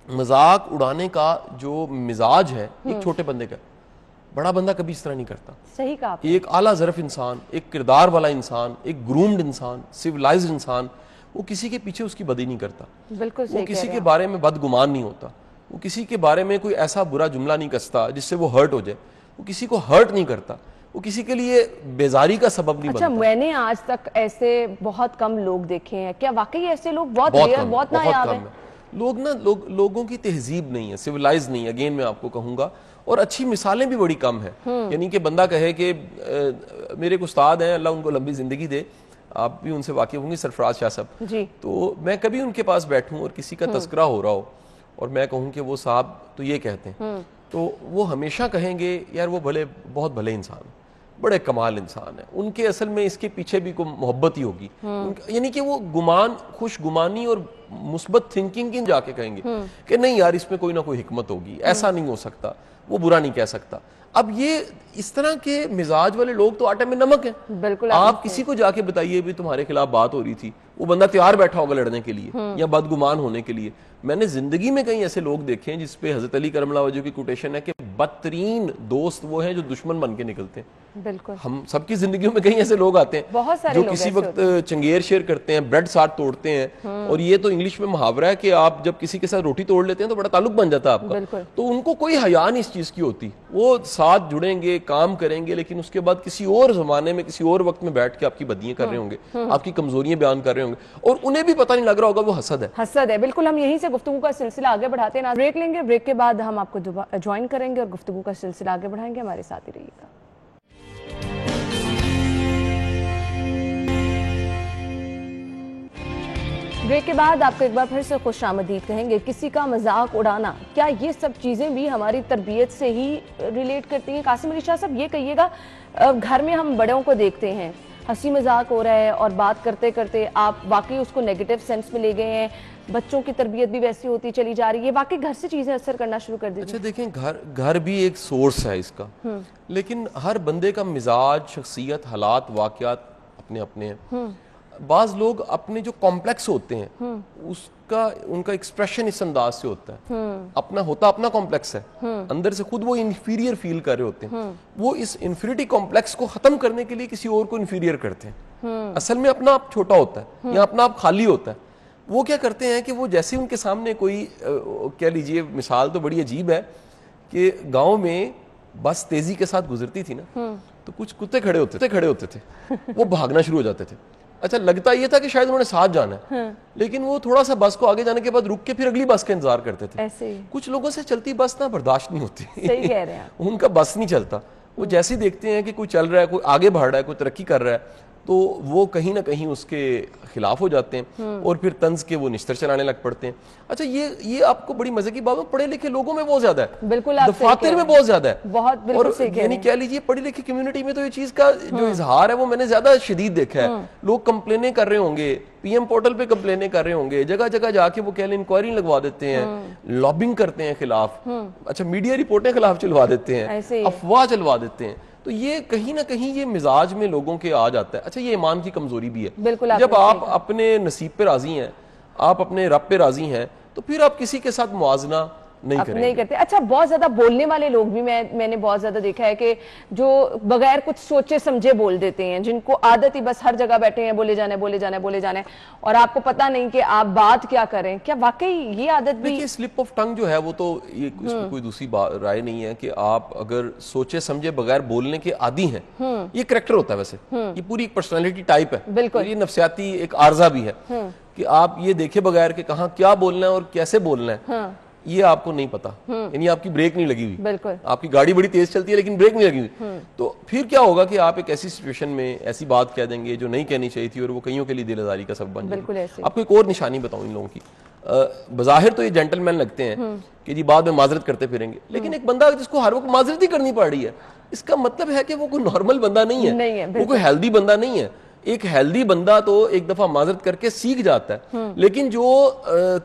मजाक उड़ाने का जो मिजाज है एक छोटे बंदे का, बड़ा बंदा कभी इस तरह नहीं करता। सही कहा। एक आला ज़रफ़ इंसान, एक किरदार वाला इंसान, एक ग्रूम्ड इंसान, सिविलाइज्ड इंसान, वो किसी के पीछे उसकी बदी नहीं करता। बिल्कुल सही। वो किसी के बारे में बदगुमान नहीं होता, वो किसी के बारे में कोई ऐसा बुरा जुमला नहीं कसता जिससे वो हर्ट हो जाए, वो किसी को हर्ट नहीं करता, वो किसी के लिए बेजारी का सबब नहीं बनता। मैंने आज तक ऐसे बहुत कम लोग देखे हैं। क्या वाकई ऐसे लोग बहुत नायाब हैं? लोगों की तहजीब नहीं है, सिविलाइज नहीं है। अगेन मैं आपको कहूंगा, और अच्छी मिसालें भी बड़ी कम है। यानी कि बंदा कहे कि मेरे एक उस्ताद हैं, अल्लाह उनको लंबी जिंदगी दे, आप भी उनसे वाकिफ होंगे, सरफराज शाह साहब जी। तो मैं कभी उनके पास बैठूं और किसी का तस्करा हो रहा हो और मैं कहूं कि वो साहब तो ये कहते हैं, तो वो हमेशा कहेंगे यार वो बहुत भले इंसान, बड़े कमाल इंसान है। उनके असल में इसके पीछे भी कोई मोहब्बत ही होगी। यानी कि वो खुश गुमानी और मुस्बत थिंकिंग की जाके कहेंगे कि नहीं यार इसमें कोई ना कोई हिकमत होगी, ऐसा नहीं हो सकता, वो बुरा नहीं कह सकता। अब ये इस तरह के मिजाज वाले लोग तो आटे में नमक हैं। बिल्कुल। आप किसी को जाके बताइए भी तुम्हारे खिलाफ बात हो रही थी, वो बंदा तैयार बैठा होगा लड़ने के लिए या बदगुमान होने के लिए। मैंने जिंदगी में कई ऐसे लोग देखे हैं जिसपे हजरत अली करमला वजह की कोटेशन है कि बदतरीन दोस्त वो हैं जो दुश्मन बन के निकलते हैं। बिल्कुल। हम सबकी जिंदगियों में कहीं ऐसे लोग आते हैं बहुत सारे जो लोग किसी ऐसे वक्त चंगेर शेयर करते हैं, ब्रेड साथ तोड़ते हैं, और ये तो इंग्लिश में मुहावरा है कि आप जब किसी के साथ रोटी तोड़ लेते हैं तो बड़ा ताल्लुक बन जाता है आपका। तो उनको कोई हया नहीं इस चीज की होती, वो साथ जुड़ेंगे, काम करेंगे, लेकिन उसके बाद किसी और जमाने में किसी और वक्त में बैठ के आपकी बदियां कर रहे होंगे, आपकी कमजोरियां बयान कर रहे होंगे, और उन्हें भी पता नहीं लग रहा होगा वो हसद है। हसद है, बिल्कुल। हम यहीं से गुफ्तगू का सिलसिला आगे बढ़ाते हैं। ब्रेक लेंगे, ब्रेक के बाद हम आपको ज्वाइन करेंगे और गुफ्तगू का सिलसिला आगे बढ़ाएंगे। हमारे साथ ही रहिएगा। ब्रेक के बाद आपको एक बार फिर से खुशामदीद कहेंगे। किसी का मजाक उड़ाना, क्या ये सब चीज़ें भी हमारी तरबियत से ही रिलेट करती हैं? कासिम अली शाह साहब, ये कहिएगा, घर में हम बड़ों को देखते हैं, हंसी मजाक हो रहा है और बात करते करते आप वाकई उसको नेगेटिव सेंस में ले गए हैं, बच्चों की तरबियत भी वैसी होती चली जा रही है, वाकई घर से चीज़ें असर करना शुरू कर दी। अच्छा देखें, घर भी एक सोर्स है इसका, लेकिन हर बंदे का मिजाज, शख्सियत, हालात, वाकयात अपने अपने हैं। बाज लोग अपने जो कॉम्प्लेक्स होते हैं उसका उनका एक्सप्रेशन इस अंदाज से होता है, अपना कॉम्प्लेक्स है, अंदर से खुद वो इंफीरियर फील कर रहे होते हैं, वो इस इंफीरियरिटी कॉम्प्लेक्स को खत्म करने के लिए किसी और को इंफीरियर करते हैं। असल में अपना आप छोटा होता है या अपना आप खाली होता है। वो क्या करते हैं कि वो जैसे उनके सामने कोई कह लीजिए, मिसाल तो बड़ी अजीब है कि गांव में बस तेजी के साथ गुजरती थी ना, तो कुछ कुत्ते खड़े होते थे, वो भागना शुरू हो जाते थे। अच्छा, लगता ये था कि शायद उन्होंने साथ जाना है, लेकिन वो थोड़ा सा बस को आगे जाने के बाद रुक के फिर अगली बस का इंतजार करते थे। ऐसे ही कुछ लोगों से चलती बस ना बर्दाश्त नहीं होती। सही कह रहे हैं। उनका बस नहीं चलता। वो जैसे ही देखते हैं कि कोई चल रहा है, कोई आगे बढ़ रहा है, कोई तरक्की कर रहा है, तो वो कहीं ना कहीं उसके खिलाफ हो जाते हैं और फिर तंज के वो निश्तर चलाने लग पड़ते हैं। अच्छा, ये आपको बड़ी मजे की बात है, पढ़े लिखे लोगों में बहुत ज्यादा है, बिल्कुल, दफातर में बहुत ज्यादा है, बहुत बिल्कुल और यानी कह लीजिए पढ़ी लिखी कम्युनिटी में तो ये चीज का जो इजहार है वो मैंने ज्यादा शदीद देखा है। लोग कंप्लेनें कर रहे होंगे, पीएम पोर्टल पे कंप्लेनें कर रहे होंगे, जगह जगह जाके वो कह इंक्वायरी लगवा देते हैं, लॉबिंग करते हैं खिलाफ, अच्छा मीडिया रिपोर्टें खिलाफ चलवा देते हैं, अफवाह चलवा देते हैं। तो ये कहीं ना कहीं ये मिजाज में लोगों के आ जाता है। अच्छा, ये ईमान की कमजोरी भी है। बिल्कुल, जब आप अपने नसीब पे राजी हैं, आप अपने रब पे राजी हैं, तो फिर आप किसी के साथ मुआजना नहीं करते। अच्छा, बहुत ज्यादा बोलने वाले लोग भी मैंने बहुत ज्यादा देखा है कि जो बगैर कुछ सोचे समझे बोल देते हैं, जिनको आदत ही बस हर जगह बैठे हैं बोले जाने, और आपको पता नहीं कि आप बात क्या करें। क्या वाकई ये आदत भी? देखिए, स्लिप ऑफ टंग जो है वो तो ये इसमें कोई दूसरी राय नहीं है कि आप अगर सोचे समझे बगैर बोलने के आदी हैं, ये करैक्टर होता है। वैसे ये पूरी एक पर्सनालिटी टाइप है, बिल्कुल, ये नफ्सियाती एक आर्जा भी है कि आप ये देखे बगैर कि कहाँ क्या बोलना है और कैसे बोलना है, ये आपको नहीं पता, यानी आपकी ब्रेक नहीं लगी हुई, बिल्कुल, आपकी गाड़ी बड़ी तेज चलती है लेकिन ब्रेक नहीं लगी हुई, तो फिर क्या होगा कि आप एक ऐसी सिचुएशन में ऐसी बात कह देंगे जो नहीं कहनी चाहिए थी और वो कईयों के लिए दिल आजारी का सबब बन जाएगा। आपको एक और निशानी बताऊं इन लोगों की, बज़ाहिर तो ये जेंटलमैन लगते हैं कि जी बाद में माजरत करते फिरेंगे, लेकिन एक बंदा जिसको हर वक्त माजरत ही करनी पड़ रही है, इसका मतलब है कि वो कोई नॉर्मल बंदा नहीं है, वो कोई हेल्दी बंदा नहीं है। एक हेल्दी बंदा तो एक दफा माजरत करके सीख जाता है, लेकिन जो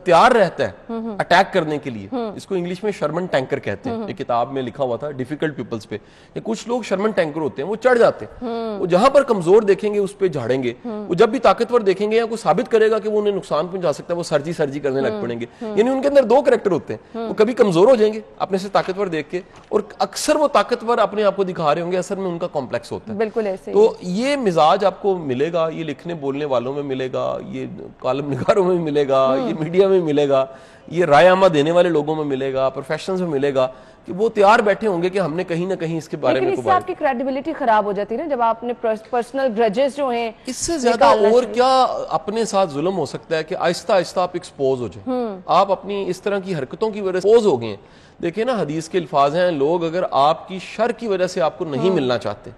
तैयार रहता है अटैक करने के लिए, इसको इंग्लिश में शर्मन टैंकर कहते हैं। एक किताब में लिखा हुआ था डिफिकल्ट पीपल्स पे, ये कुछ लोग शर्मन टैंकर होते हैं, वो चढ़ जाते हैं, वो जहां पर कमजोर देखेंगे उस पर झाड़ेंगे, वो जब भी ताकतवर देखेंगे या कोई साबित करेगा कि वो उन्हें नुकसान पहुंचा सकता है, वो सर्जी करने लग पड़ेंगे। यानी उनके अंदर दो कैरेक्टर होते हैं, वो कभी कमजोर हो जाएंगे अपने से ताकतवर देख के, और अक्सर वो ताकतवर अपने आप को दिखा रहे होंगे, असल में उनका कॉम्प्लेक्स होता है। बिल्कुल ऐसे। तो ये मिजाज आपको मिलेगा, ये लिखने बोलने वालों में मिलेगा, ये कॉलम निगारों में मिलेगा, ये मीडिया में मिलेगा, ये राय आमा देने वाले लोगों में मिलेगा, प्रोफेशनल्स में मिलेगा, कि वो तैयार बैठे होंगे कि हमने कहीं ना कहीं इसके बारे में। लेकिन इससे आपकी क्रेडिबिलिटी खराब हो जाती है ना, जब आपने पर्सनल ग्रजेस जो हैं। इससे ज्यादा और क्या अपने साथ जुल्म हो सकता है कि आहिस्ता आहिस्ता आप एक्सपोज हो जाए, आप अपनी इस तरह की हरकतों की वजह से एक्सपोज हो गए। देखिए ना, हदीस के अल्फाज हैं, लोग अगर आपकी शर की वजह से आपको नहीं मिलना चाहते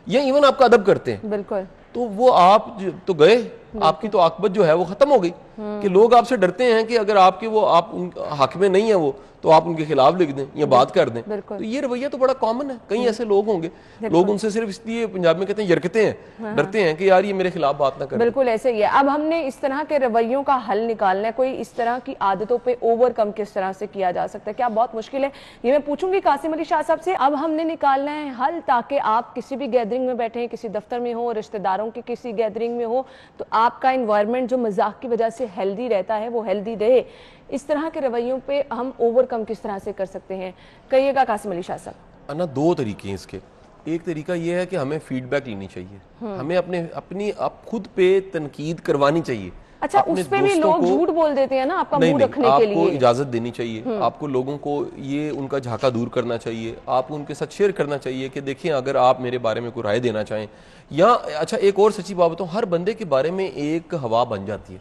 या इवन आपका अदब करते हैं, बिल्कुल, तो वो आप तो गए, आपकी तो आकबत जो है वो खत्म हो गई। कि लोग आपसे डरते हैं कि अगर आपके वो आप हक में नहीं है वो, तो आप उनके खिलाफ लिख दें या बात कर दें। तो ये रवैया तो बड़ा कॉमन है, कई ऐसे लोग होंगे, लोग उनसे सिर्फ इसलिए पंजाब में कहते हैं यरकते हैं, डरते हैं कि यार ये मेरे खिलाफ बात ना करें। बिल्कुल ऐसे ही है। अब हमने इस तरह के रवैयों का हल निकालना है, कोई इस तरह की आदतों पे ओवरकम किस तरह से किया जा सकता है, क्या बहुत मुश्किल है, ये मैं पूछूंगी कासिम अली शाह साहब से। अब हमने निकालना है हल, ताकि आप किसी भी गैदरिंग में बैठे हैं, किसी दफ्तर में हो, रिश्तेदारों की किसी गैदरिंग में हो, तो आपका इन्वायरमेंट जो मजाक की वजह से हेल्दी रहता है वो हेल्दी रहे। इस तरह के रवैयों पे हम ओवरकम किस तरह से कर सकते हैं, कहिएगा कासिम अली शाह साहब। ना दो तरीके हैं इसके। एक तरीका ये है कि हमें फीडबैक लेनी चाहिए, हमें अपनी खुद पे तनकीद करवानी चाहिए। अच्छा, उस पे भी लोग झूठ बोल देते हैं ना आपका मूड रखने के लिए। आपको इजाजत देनी चाहिए, आपको लोगों को ये उनका झाका दूर करना चाहिए, आपको उनके साथ शेयर करना चाहिए कि देखिए अगर आप मेरे बारे में कोई राय देना चाहें या अच्छा एक और सच्ची बात बताऊं, हर बंदे के बारे में एक हवा बन जाती है।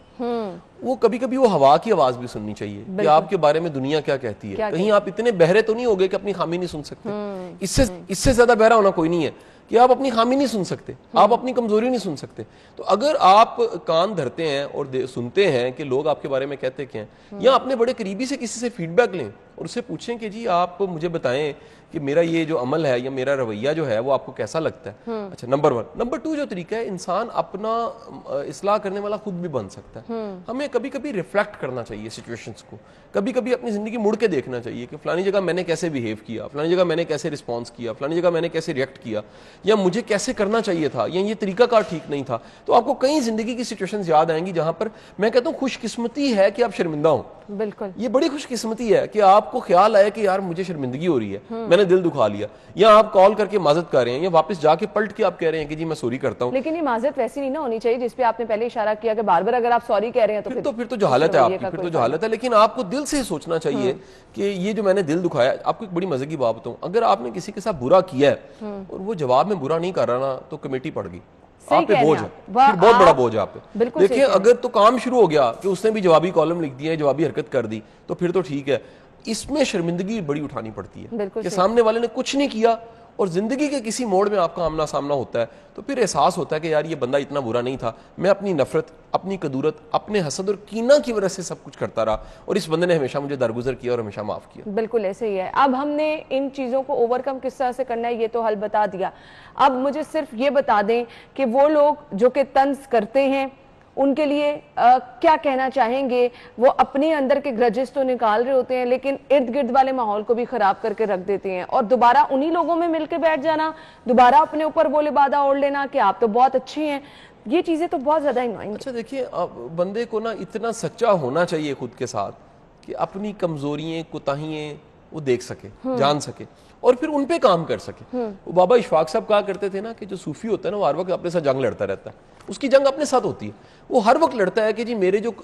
वो कभी कभी वो हवा की आवाज भी सुननी चाहिए कि आपके बारे में दुनिया क्या कहती है। कहीं आप इतने बहरे तो नहीं हो गए कि अपनी खामी नहीं सुन सकते। इससे ज्यादा बहरा होना कोई नहीं है कि आप अपनी खामी नहीं सुन सकते, आप अपनी कमजोरी नहीं सुन सकते। तो अगर आप कान धरते हैं और सुनते हैं कि लोग आपके बारे में कहते क्या हैं, या अपने बड़े करीबी से किसी से फीडबैक लें और उससे पूछें कि जी आप मुझे बताएं कि मेरा ये जो अमल है या मेरा रवैया जो है वो आपको कैसा लगता है। अच्छा, नंबर 1। नंबर 2 जो तरीका है, इंसान अपना इस्लाह करने वाला खुद भी बन सकता है। हमें कभी कभी रिफ्लेक्ट करना चाहिए सिचुएशंस को, कभी कभी अपनी जिंदगी मुड़ के देखना चाहिए कि फलानी जगह मैंने कैसे बिहेव किया, फलानी जगह मैंने कैसे रिस्पॉन्स किया, फलानी जगह मैंने कैसे रिएक्ट किया, या मुझे कैसे करना चाहिए था, या ये तरीकाकार ठीक नहीं था। तो आपको कई जिंदगी की सिचुएशंस याद आएंगी जहां पर मैं कहता हूं खुशकिस्मती है कि आप शर्मिंदा हो। बिल्कुल, ये बड़ी खुशकिस्मती है कि आपको ख्याल आया कि यार मुझे शर्मिंदगी हो रही है, मैंने दिल दुखा लिया, या आप कॉल करके माजरत कर रहे हैं या वापस जाके पलट के आप कह रहे हैं कि जी मैं सॉरी करता हूं। लेकिन ये माजरत वैसी नहीं ना होनी चाहिए जिसपे आपने पहले इशारा किया कि बार बार अगर आप सॉरी कह रहे हैं तो फिर तो जहालत है आपकी, फिर तो जहालत है। लेकिन आपको दिल से सोचना चाहिए कि ये जो मैंने दिल दुखाया। आपको एक बड़ी मजे की बात बताऊं, अगर आपने किसी के साथ बुरा किया है और वो जवाब में बुरा नहीं कर रहा ना, तो कमेटी पड़ गई, आप पे बोझ है, फिर बहुत बड़ा बोझ है आप पे। देखिए अगर तो काम शुरू हो गया कि उसने भी जवाबी कॉलम लिख दिया, जवाबी हरकत कर दी, तो फिर तो ठीक है। इसमें शर्मिंदगी बड़ी उठानी पड़ती है कि सामने वाले ने कुछ नहीं किया और जिंदगी के किसी मोड़ में आपका आमना सामना होता है, तो फिर एहसास होता है कि यार ये बंदा इतना बुरा नहीं था, मैं अपनी नफरत, अपनी कदूरत, अपने हसद और कीना की वजह से सब कुछ करता रहा और इस बंदे ने हमेशा मुझे दरगुजर किया और हमेशा माफ किया। बिल्कुल ऐसे ही है। अब हमने इन चीजों को ओवरकम किस तरह से करना है ये तो हल बता दिया। अब मुझे सिर्फ ये बता दें कि वो लोग जो कि तंज करते हैं उनके लिए क्या कहना चाहेंगे। वो अपने अंदर के ग्रजेस तो निकाल रहे होते हैं लेकिन इर्द गिर्द वाले माहौल को भी खराब करके रख देते हैं, और दोबारा उन्हीं लोगों में मिलकर बैठ जाना, दोबारा अपने ऊपर बोले बाधा ओढ़ लेना कि आप तो बहुत अच्छे हैं, ये चीजें तो बहुत ज्यादा annoying। अच्छा देखिए, बंदे को ना इतना सच्चा होना चाहिए खुद के साथ कि अपनी कमजोरियां, कोताहियां वो देख सके, जान सके और फिर उन पे काम कर सके। वो बाबा इशफाक साहब कहा करते थे ना कि जो सूफी होता है ना वो हर वक्त अपने साथ जंग लड़ता रहता है, उसकी जंग अपने साथ होती है। वो हर वक्त लड़ता है कि जी मेरे जो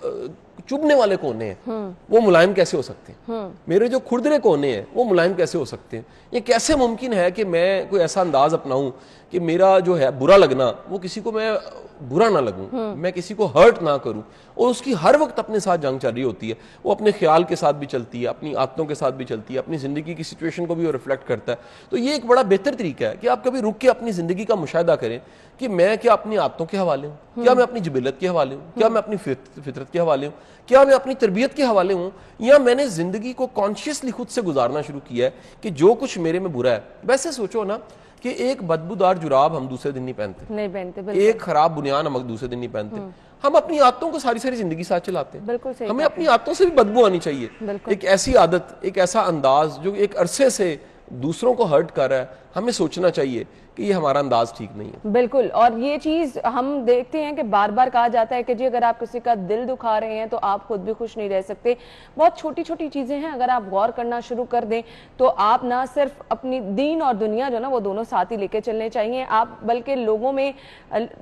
चुभने वाले कोने हैं वो मुलायम कैसे हो सकते हैं, मेरे जो खुरदरे कोने हैं वो मुलायम कैसे हो सकते हैं, ये कैसे मुमकिन है कि मैं कोई ऐसा अंदाज अपनाऊं कि मेरा जो है बुरा लगना वो किसी को मैं बुरा ना लगूं, मैं किसी को हर्ट ना करूं। और उसकी हर वक्त अपने साथ जंग चल रही होती है, वो अपने ख्याल के साथ भी चलती है, अपनी आदतों के साथ भी चलती है, अपनी जिंदगी की सिचुएशन को भी वो रिफ्लेक्ट करता है। तो ये एक बड़ा बेहतर तरीका है कि आप कभी रुक के अपनी जिंदगी का मुशाहिदा करें कि मैं क्या अपनी आदतों के हवाले हूँ, क्या मैं अपनी जिबिलत के हवाले हूँ, क्या मैं अपनी फितरत के हवाले हूँ, क्या मैं अपनी तरबियत के हवाले हूँ, या मैंने जिंदगी को कॉन्शियसली खुद से गुजारना शुरू किया है कि जो कुछ मेरे में बुरा है। वैसे सोचो ना कि एक बदबूदार जुराब हम दूसरे दिन नहीं पहनते, एक खराब बुनियान हम दूसरे दिन नहीं पहनते, हम अपनी आदतों को सारी सारी जिंदगी साथ चलाते हैं। हमें अपनी आदतों से भी बदबू आनी चाहिए। एक ऐसी आदत, एक ऐसा अंदाज जो एक अरसे से दूसरों को हर्ट कर रहा है, हमें सोचना चाहिए कि ये हमारा अंदाज ठीक नहीं है। बिल्कुल, और ये चीज हम देखते हैं कि बार बार कहा जाता है कि जी अगर आप किसी का दिल दुखा रहे हैं तो आप खुद भी खुश नहीं रह सकते। बहुत छोटी छोटी चीजें हैं, अगर आप गौर करना शुरू कर दें तो आप ना सिर्फ अपनी दीन और दुनिया जो ना वो दोनों साथ ही लेके चलने चाहिए आप, बल्कि लोगों में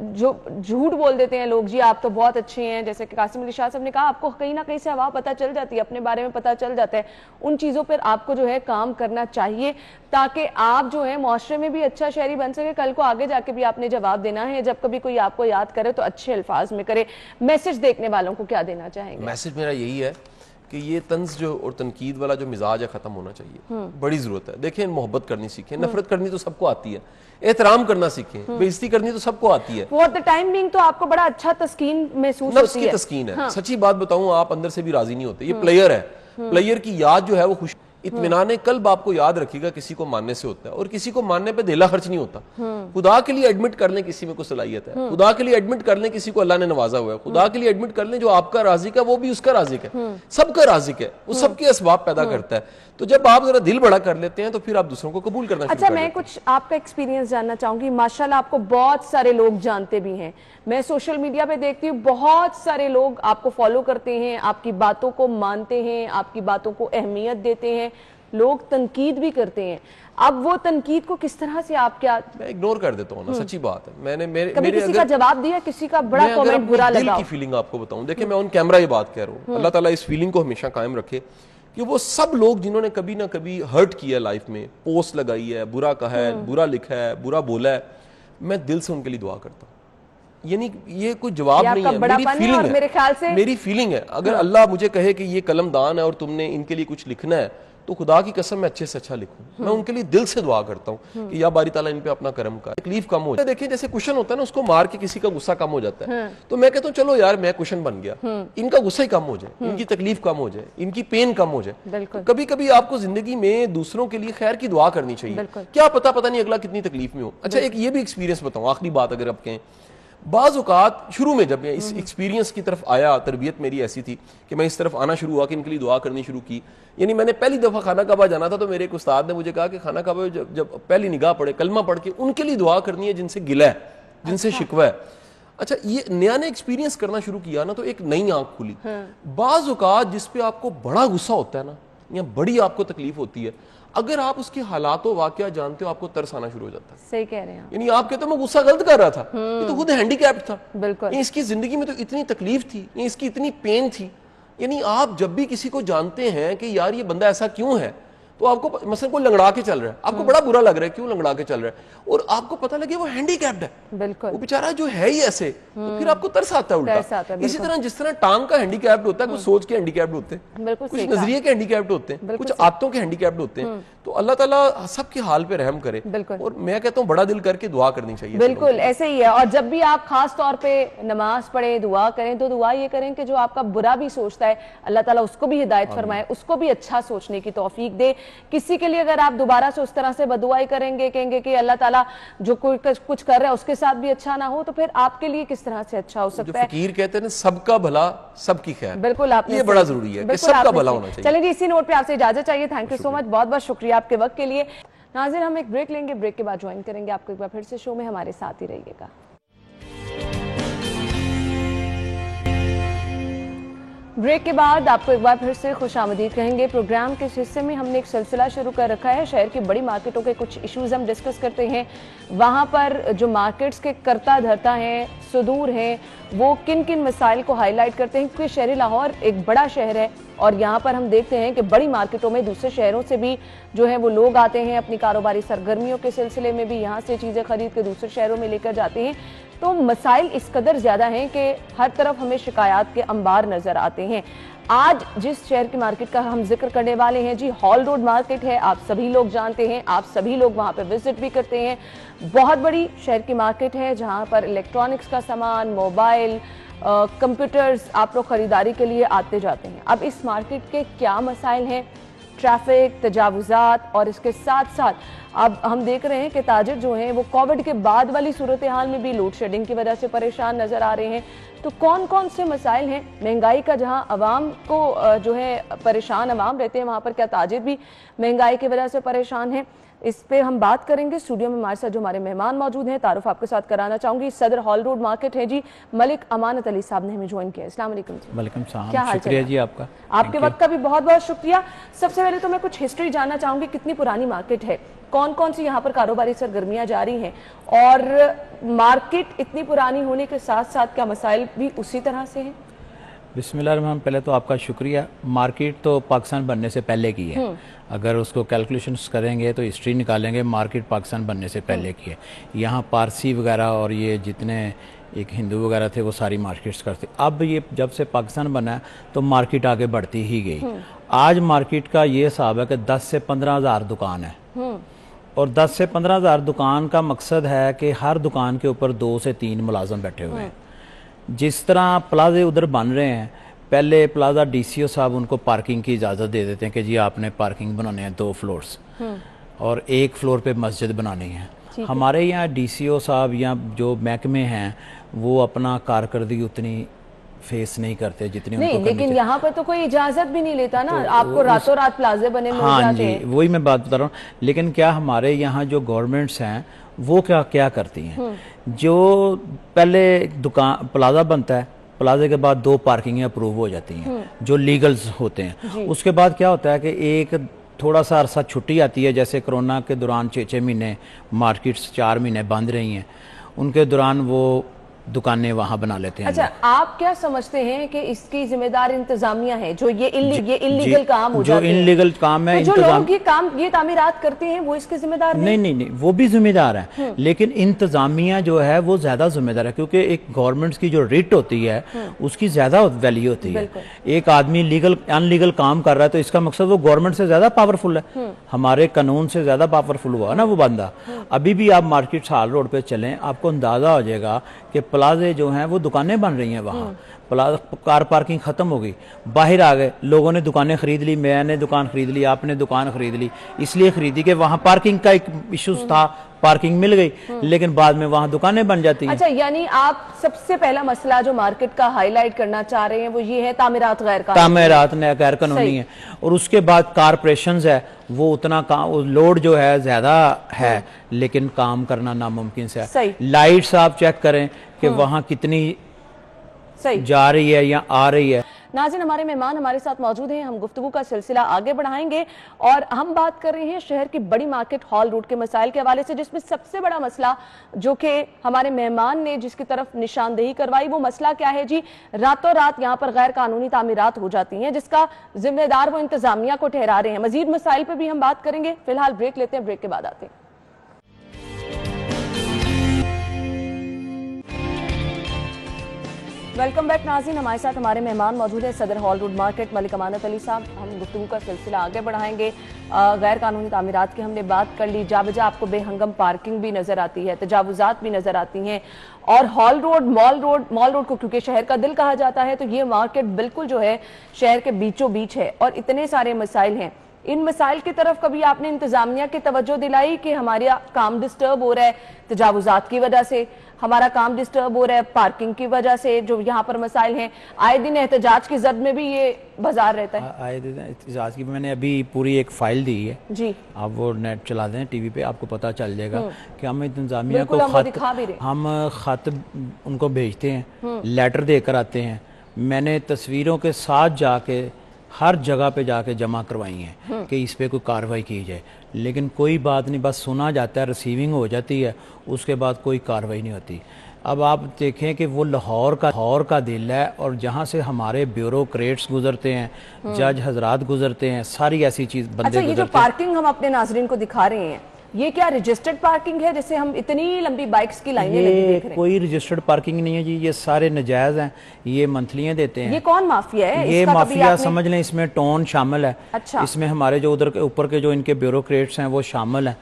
जो झूठ बोल देते हैं लोग, जी आप तो बहुत अच्छे हैं, जैसे कि कासिम अली शाह साहब ने कहा, आपको कहीं ना कहीं से हवा पता चल जाती है, अपने बारे में पता चल जाता है। उन चीजों पर आपको जो है काम करना चाहिए ताकि आप जो है मुआशरे में भी अच्छा शहरी बन सके। कल को आगे जाके भी आपने जवाब देना है, जब कभी कोई आपको याद करे तो अच्छे अल्फाज में करे। मैसेज देखने वालों को क्या देना चाहेंगे? मैसेज मेरा यही है कि ये तंज जो और तनकीद वाला जो मिजाज है खत्म होना चाहिए, बड़ी जरूरत है। देखें, मोहब्बत करनी सीखें, नफरत करनी तो सबको आती है, एहतराम करना सीखें, बेइज्जती करनी तो सबको आती है। फॉर द टाइम बीइंग तो आपको बड़ा अच्छा तस्कीन महसूस नफ्स की तस्कीन है। हाँ। सच्ची बात बताऊं, आप अंदर से भी राजी नहीं होते। ये प्लेयर है, प्लेयर की याद जो है वो खुश, इत्मीनान कल्ब आपको याद रखिएगा किसी को मानने से होता है, और किसी को मानने पे दिला खर्च नहीं होता। खुदा के लिए एडमिट कर लें किसी में कोई सलाहियत है, खुदा के लिए एडमिट कर लें किसी को अल्लाह ने नवाजा हुआ है, खुदा के लिए एडमिट कर लें जो आपका राज़िक है वो भी उसका राज़िक है, सबका राज़िक है, वो सबके असबाब पैदा करता है। तो जब आप जरा दिल बड़ा कर लेते हैं तो फिर आप दूसरों को कबूल करना। अच्छा, मैं कुछ आपका एक्सपीरियंस जानना चाहूंगी। माशाल्लाह आपको बहुत सारे लोग जानते भी हैं, मैं सोशल मीडिया पे देखती हूँ बहुत सारे लोग आपको फॉलो करते हैं, आपकी बातों को मानते हैं, आपकी बातों को अहमियत देते हैं। लोग तनकीद भी करते हैं। अब वो तनकीद को किस तरह से आप क्या मैं इग्नोर कर देता हूँ ना, सच्ची बात है। मैंने कभी किसी का जवाब दिया, किसी का बड़ा कमेंट बुरा लगा? दिल की फीलिंग आपको बताऊं, देखिए मैं ऑन कैमरा ये बात कह रहा हूँ, अल्लाह ताला इस फीलिंग को हमेशा कायम रखे कि वो सब लोग जिन्होंने कभी ना कभी हर्ट किया लाइफ में, पोस्ट लगाई है, बुरा कहा है, बुरा लिखा है, बुरा बोला है, मैं दिल से उनके लिए दुआ करता हूँ। यानी ये कोई जवाब नहीं है, मेरी फीलिंग है, मेरे ख्याल से मेरी फीलिंग है। अगर अल्लाह मुझे कहे कि ये कलमदान है और तुमने इनके लिए कुछ लिखना है, तो खुदा की कसम मैं अच्छे से अच्छा लिखूं। मैं उनके लिए दिल से दुआ करता हूं कि या बारी ताला इन पे अपना करम कर, तकलीफ कम हो जाए। देखिए जैसे कुशन होता है ना, उसको मार के किसी का गुस्सा कम हो जाता है, तो मैं कहता हूँ चलो यार मैं कुशन बन गया, इनका गुस्सा ही कम हो जाए, इनकी तकलीफ कम हो जाए, इनकी पेन कम हो जाए। कभी कभी आपको जिंदगी में दूसरों के लिए खैर की दुआ करनी चाहिए, क्या पता नहीं अगला कितनी तकलीफ में हो। अच्छा एक ये भी एक्सपीरियंस बताऊं, आखिरी बात अगर आप कहें, बाज़ औक़ात शुरू में जब मैं इस एक्सपीरियंस की तरफ आया, तरबियत मेरी ऐसी थी कि मैं इस तरफ आना शुरू हुआ कि इनके लिए दुआ करनी शुरू की। यानी मैंने पहली दफ़ा खाना काबा जाना था, तो मेरे एक उस्ताद ने मुझे कहा कि खाना काबा जब पहली निगाह पड़े, कलमा पढ़ के उनके लिए दुआ करनी है जिनसे गिला है, जिनसे शिकवा है। अच्छा ये नया एक्सपीरियंस करना शुरू किया ना, तो एक नई आंख खुली। बाज़ औक़ात जिस पे आपको बड़ा गुस्सा होता है ना, या बड़ी आपको तकलीफ होती है, अगर आप उसके हालातों वाकया जानते हो, आपको तरस आना शुरू हो जाता है। सही कह रहे हैं आप। यानी आप कहते हो मैं गुस्सा गलत कर रहा था, ये तो खुद हैंडीकैप्ड था, बिल्कुल इसकी जिंदगी में तो इतनी तकलीफ थी, इसकी इतनी पेन थी। यानी आप जब भी किसी को जानते हैं कि यार ये बंदा ऐसा क्यों है, तो आपको मसलन कोई लंगड़ा के चल रहा है, आपको बड़ा बुरा लग रहा है क्यों लंगड़ा के चल रहा है, और आपको पता लगे वो हैंडीकैप्ड है, बिल्कुल वो बेचारा जो है ही ऐसे, तो फिर आपको तरस आता है उल्टा। इसी तरह जिस तरह टांग का हैंडीकैप्ड होता है, कुछ सोच के हैंडीकैप्ड होते हैं, कुछ नजरिए के हैंडीकैप्ड होते हैं, कुछ आदतों के हैंडीकैप्ड होते हैं। तो अल्लाह ताला सबके हाल पे रहम करे, और मैं कहता हूँ बड़ा दिल करके दुआ करनी चाहिए। बिल्कुल ऐसे ही है। और जब भी आप खास तौर पे नमाज पढ़े, दुआ करें, तो दुआ ये करें कि जो आपका बुरा भी सोचता है, अल्लाह ताला उसको भी हिदायत फरमाए, उसको भी अच्छा सोचने की तौफीक दे। किसी के लिए अगर आप दोबारा से उस तरह से बदुआई करेंगे, कहेंगे कि अल्लाह ताला जो कुछ कर रहा है उसके साथ भी अच्छा ना हो, तो फिर आपके लिए किस तरह से अच्छा हो सकता है? फकीर कहते हैं सबका भला सबकी खैर। बिल्कुल आपने, ये बड़ा जरूरी है कि सबका भला होना चाहिए। चलिए इसी नोट पे आपसे इजाजत चाहिए। थैंक यू सो मच, बहुत बहुत शुक्रिया आपके वक्त के लिए। नाज़रीन हम एक ब्रेक लेंगे, ब्रेक के बाद ज्वाइन करेंगे आपको एक बार फिर से शो में, हमारे साथ ही रहिएगा। ब्रेक के बाद आपको एक बार फिर से खुशामदीद कहेंगे। प्रोग्राम के इस हिस्से में हमने एक सिलसिला शुरू कर रखा है, शहर की बड़ी मार्केटों के कुछ इश्यूज हम डिस्कस करते हैं। वहाँ पर जो मार्केट्स के करता धरता हैं, सुदूर हैं, वो किन किन मसाइल को हाईलाइट करते हैं, क्योंकि शहर लाहौर एक बड़ा शहर है और यहाँ पर हम देखते हैं कि बड़ी मार्केटों में दूसरे शहरों से भी जो है वो लोग आते हैं, अपनी कारोबारी सरगर्मियों के सिलसिले में भी यहाँ से चीज़ें खरीद के दूसरे शहरों में लेकर जाते हैं। तो मसाइल इस कदर ज़्यादा हैं कि हर तरफ हमें शिकायत के अंबार नज़र आते हैं। आज जिस शहर की मार्केट का हम जिक्र करने वाले हैं जी, हॉल रोड मार्केट है, आप सभी लोग जानते हैं, आप सभी लोग वहाँ पे विजिट भी करते हैं। बहुत बड़ी शहर की मार्केट है जहाँ पर इलेक्ट्रॉनिक्स का सामान, मोबाइल, कंप्यूटर्स आप लोग खरीदारी के लिए आते जाते हैं। अब इस मार्केट के क्या मसाइल हैं? ट्रैफिक, तजावुजात, और इसके साथ साथ अब हम देख रहे हैं कि ताजिर जो हैं वो कोविड के बाद वाली सूरत हाल में भी लोड शेडिंग की वजह से परेशान नज़र आ रहे हैं। तो कौन कौन से मसाइल हैं? महंगाई का जहां अवाम को जो है परेशान अवाम रहते हैं, वहाँ पर क्या ताजिर भी महंगाई की वजह से परेशान हैं? इस पे हम बात करेंगे। स्टूडियो में हमारे साथ जो हमारे मेहमान मौजूद हैं, तारुफ आपके साथ कराना चाहूंगी। सदर हॉल रोड मार्केट है जी, मलिक अमानत अली साहब ने हमें ज्वाइन किया। अस्सलाम वालेकुम जी। वालेकुम सलाम, क्या हाल शुक्रिया जी आपका। आपके वक्त का भी बहुत बहुत शुक्रिया। सबसे पहले तो मैं कुछ हिस्ट्री जानना चाहूंगी, कितनी पुरानी मार्केट है, कौन कौन सी यहाँ पर कारोबारी सरगर्मियाँ जारी हैं, और मार्केट इतनी पुरानी होने के साथ साथ क्या मसाइल भी उसी तरह से हैं? बिस्मिल्लाह, पहले तो आपका शुक्रिया। मार्केट तो पाकिस्तान बनने से पहले की है, अगर उसको कैलकुलेशंस करेंगे तो हिस्ट्री निकालेंगे, मार्केट पाकिस्तान बनने से पहले की है। यहाँ पारसी वगैरह और ये जितने एक हिंदू वगैरह थे वो सारी मार्केट्स करते। अब ये जब से पाकिस्तान बना है तो मार्केट आगे बढ़ती ही गई। आज मार्केट का ये हिसाब है कि 10 से 15 हज़ार दुकान है, और 10 से 15 हज़ार दुकान का मकसद है कि हर दुकान के ऊपर 2 से 3 मुलाजम बैठे हुए हैं। जिस तरह प्लाजे उधर बन रहे हैं, पहले प्लाजा डीसीओ साहब उनको पार्किंग की इजाज़त दे देते हैं कि जी आपने पार्किंग बनाने हैं 2 फ्लोर्स और 1 फ्लोर पे मस्जिद बनानी है। हमारे यहाँ डीसीओ साहब या जो महकमे हैं वो अपना कारकर्दगी उतनी फेस नहीं करते जितनी नहीं, उनको लेकिन यहाँ पर तो कोई इजाजत भी नहीं लेता ना, तो आपको रातों रात प्लाजे बने मिल हाँ जाते जी, हैं। वही मैं बात बता रहा हूँ। लेकिन क्या हमारे यहाँ जो गवर्नमेंट्स हैं वो क्या क्या करती हैं, जो पहले दुकान प्लाजा बनता है, प्लाजे के बाद 2 पार्किंगें अप्रूव हो जाती हैं जो लीगल्स होते हैं। उसके बाद क्या होता है कि एक थोड़ा सा अरसा छुट्टी आती है, जैसे कोरोना के दौरान 6-6 महीने मार्केट्स 4 महीने बंद रही हैं, उनके दौरान वो दुकानें वहां बना लेते हैं। अच्छा, आप क्या समझते हैं कि इसकी जिम्मेदार इंतजामिया है जो ये इलीगल काम हो जाते हैं? जो इलीगल काम है, तो जो लोग ये तामीरात करते हैं वो इसके जिम्मेदार नहीं, वो भी जिम्मेदार है, लेकिन इंतजामिया जो है वो ज्यादा जिम्मेदार है, क्योंकि एक गवर्नमेंट की जो रेट होती है उसकी ज्यादा वैल्यू होती है। एक आदमी लीगल अनलीगल काम कर रहा है तो इसका मकसद वो गवर्नमेंट से ज्यादा पावरफुल है, हमारे कानून से ज्यादा पावरफुल हुआ ना वो बंदा। अभी भी आप मार्केट हाल रोड पे चलें, आपको अंदाजा हो जाएगा कि प्लाजे जो हैं वो दुकानें बन रही हैं वहाँ। कार पार्किंग खत्म हो गई, बाहर आ गए, लोगों ने दुकानें खरीद ली, मैंने दुकान खरीद ली, आपने दुकान खरीद ली, इसलिए खरीदी कि वहाँ पार्किंग का एक इश्यूज था, पार्किंग मिल गई, लेकिन बाद में वहाँ दुकानें बन जाती हैं। अच्छा, यानी आप सबसे पहला मसला जो मार्केट का हाईलाइट करना चाह रहे हैं वो ये है तामीरात गैर कानूनी है, और उसके बाद कारपोरेशंस है वो उतना लोड जो है ज्यादा है, लेकिन काम करना नामुमकिन से है। लाइट्स आप चेक करें कि वहाँ कितनी जा रही है या आ रही है। नाज़रीन, हमारे मेहमान हमारे साथ मौजूद हैं, हम गुफ्तगू का सिलसिला आगे बढ़ाएंगे और हम बात कर रहे हैं शहर की बड़ी मार्केट हॉल रोड के मसाइल के हवाले से, जिसमें सबसे बड़ा मसला जो कि हमारे मेहमान ने जिसकी तरफ निशानदेही करवाई वो मसला क्या है जी? रातों रात यहाँ पर गैर कानूनी तामीरात हो जाती हैं, जिसका जिम्मेदार वो इंतजामिया को ठहरा रहे हैं। मजीद मसाइल पर भी हम बात करेंगे, फिलहाल ब्रेक लेते हैं, ब्रेक के बाद आते हैं। वेलकम बैक नाज़रीन, हमारे साथ हमारे मेहमान मौजूद है सदर hall road market Malik Amanat Ali साहब। हम गुफ्तगू का सिलसिला आगे बढ़ाएंगे। गैर कानूनी तामीरात की हमने बात कर ली, जा बजा आपको बेहंगम पार्किंग भी नजर आती है, तजावुजात भी नजर आती हैं, और हॉल रोड मॉल रोड को क्योंकि शहर का दिल कहा जाता है तो ये मार्केट बिल्कुल जो है शहर के बीचों बीच है और इतने सारे मसाइल हैं। इन मसाइल की तरफ कभी आपने इंतजामिया की तवज्जो दिलाई कि हमारा काम डिस्टर्ब हो रहा है तजावुजात की वजह से, हमारा काम डिस्टर्ब हो रहा है पार्किंग की वजह से, जो यहाँ पर मसाइल हैं, आए दिन एहतजाज की जद में भी ये बाजार रहता है? आए दिन एहतजाज की मैंने अभी पूरी एक फाइल दी है जी, आप वो नेट चला दें टीवी पे, आपको पता चल जाएगा कि हम इंतजामिया को हम खत उनको भेजते हैं, लेटर देकर आते हैं। मैंने तस्वीरों के साथ जाके हर जगह पे जाके जमा करवाई हैं कि इस पे कोई कार्रवाई की जाए, लेकिन कोई बात नहीं, बस सुना जाता है, रिसीविंग हो जाती है, उसके बाद कोई कार्रवाई नहीं होती। अब आप देखें कि वो लाहौर का दिल है और जहाँ से हमारे ब्यूरोक्रेट्स गुजरते हैं, जज हजरात गुजरते हैं, सारी ऐसी चीज बंदे अच्छा, ये जो पार्किंग हम अपने नाजरीन को दिखा रहे हैं ये क्या रजिस्टर्ड पार्किंग है जिससे हम इतनी लंबी बाइक्स की लाइनें लगी देख रहे हैं? कोई रजिस्टर्ड पार्किंग नहीं है जी, ये सारे नजायज हैं, ये मंथलियां देते हैं। ये कौन माफिया है? ये माफिया समझ लें, इसमें टोन शामिल है। अच्छा। इसमें हमारे जो उधर के ऊपर के जो इनके ब्यूरोक्रेट्स हैं वो शामिल हैं,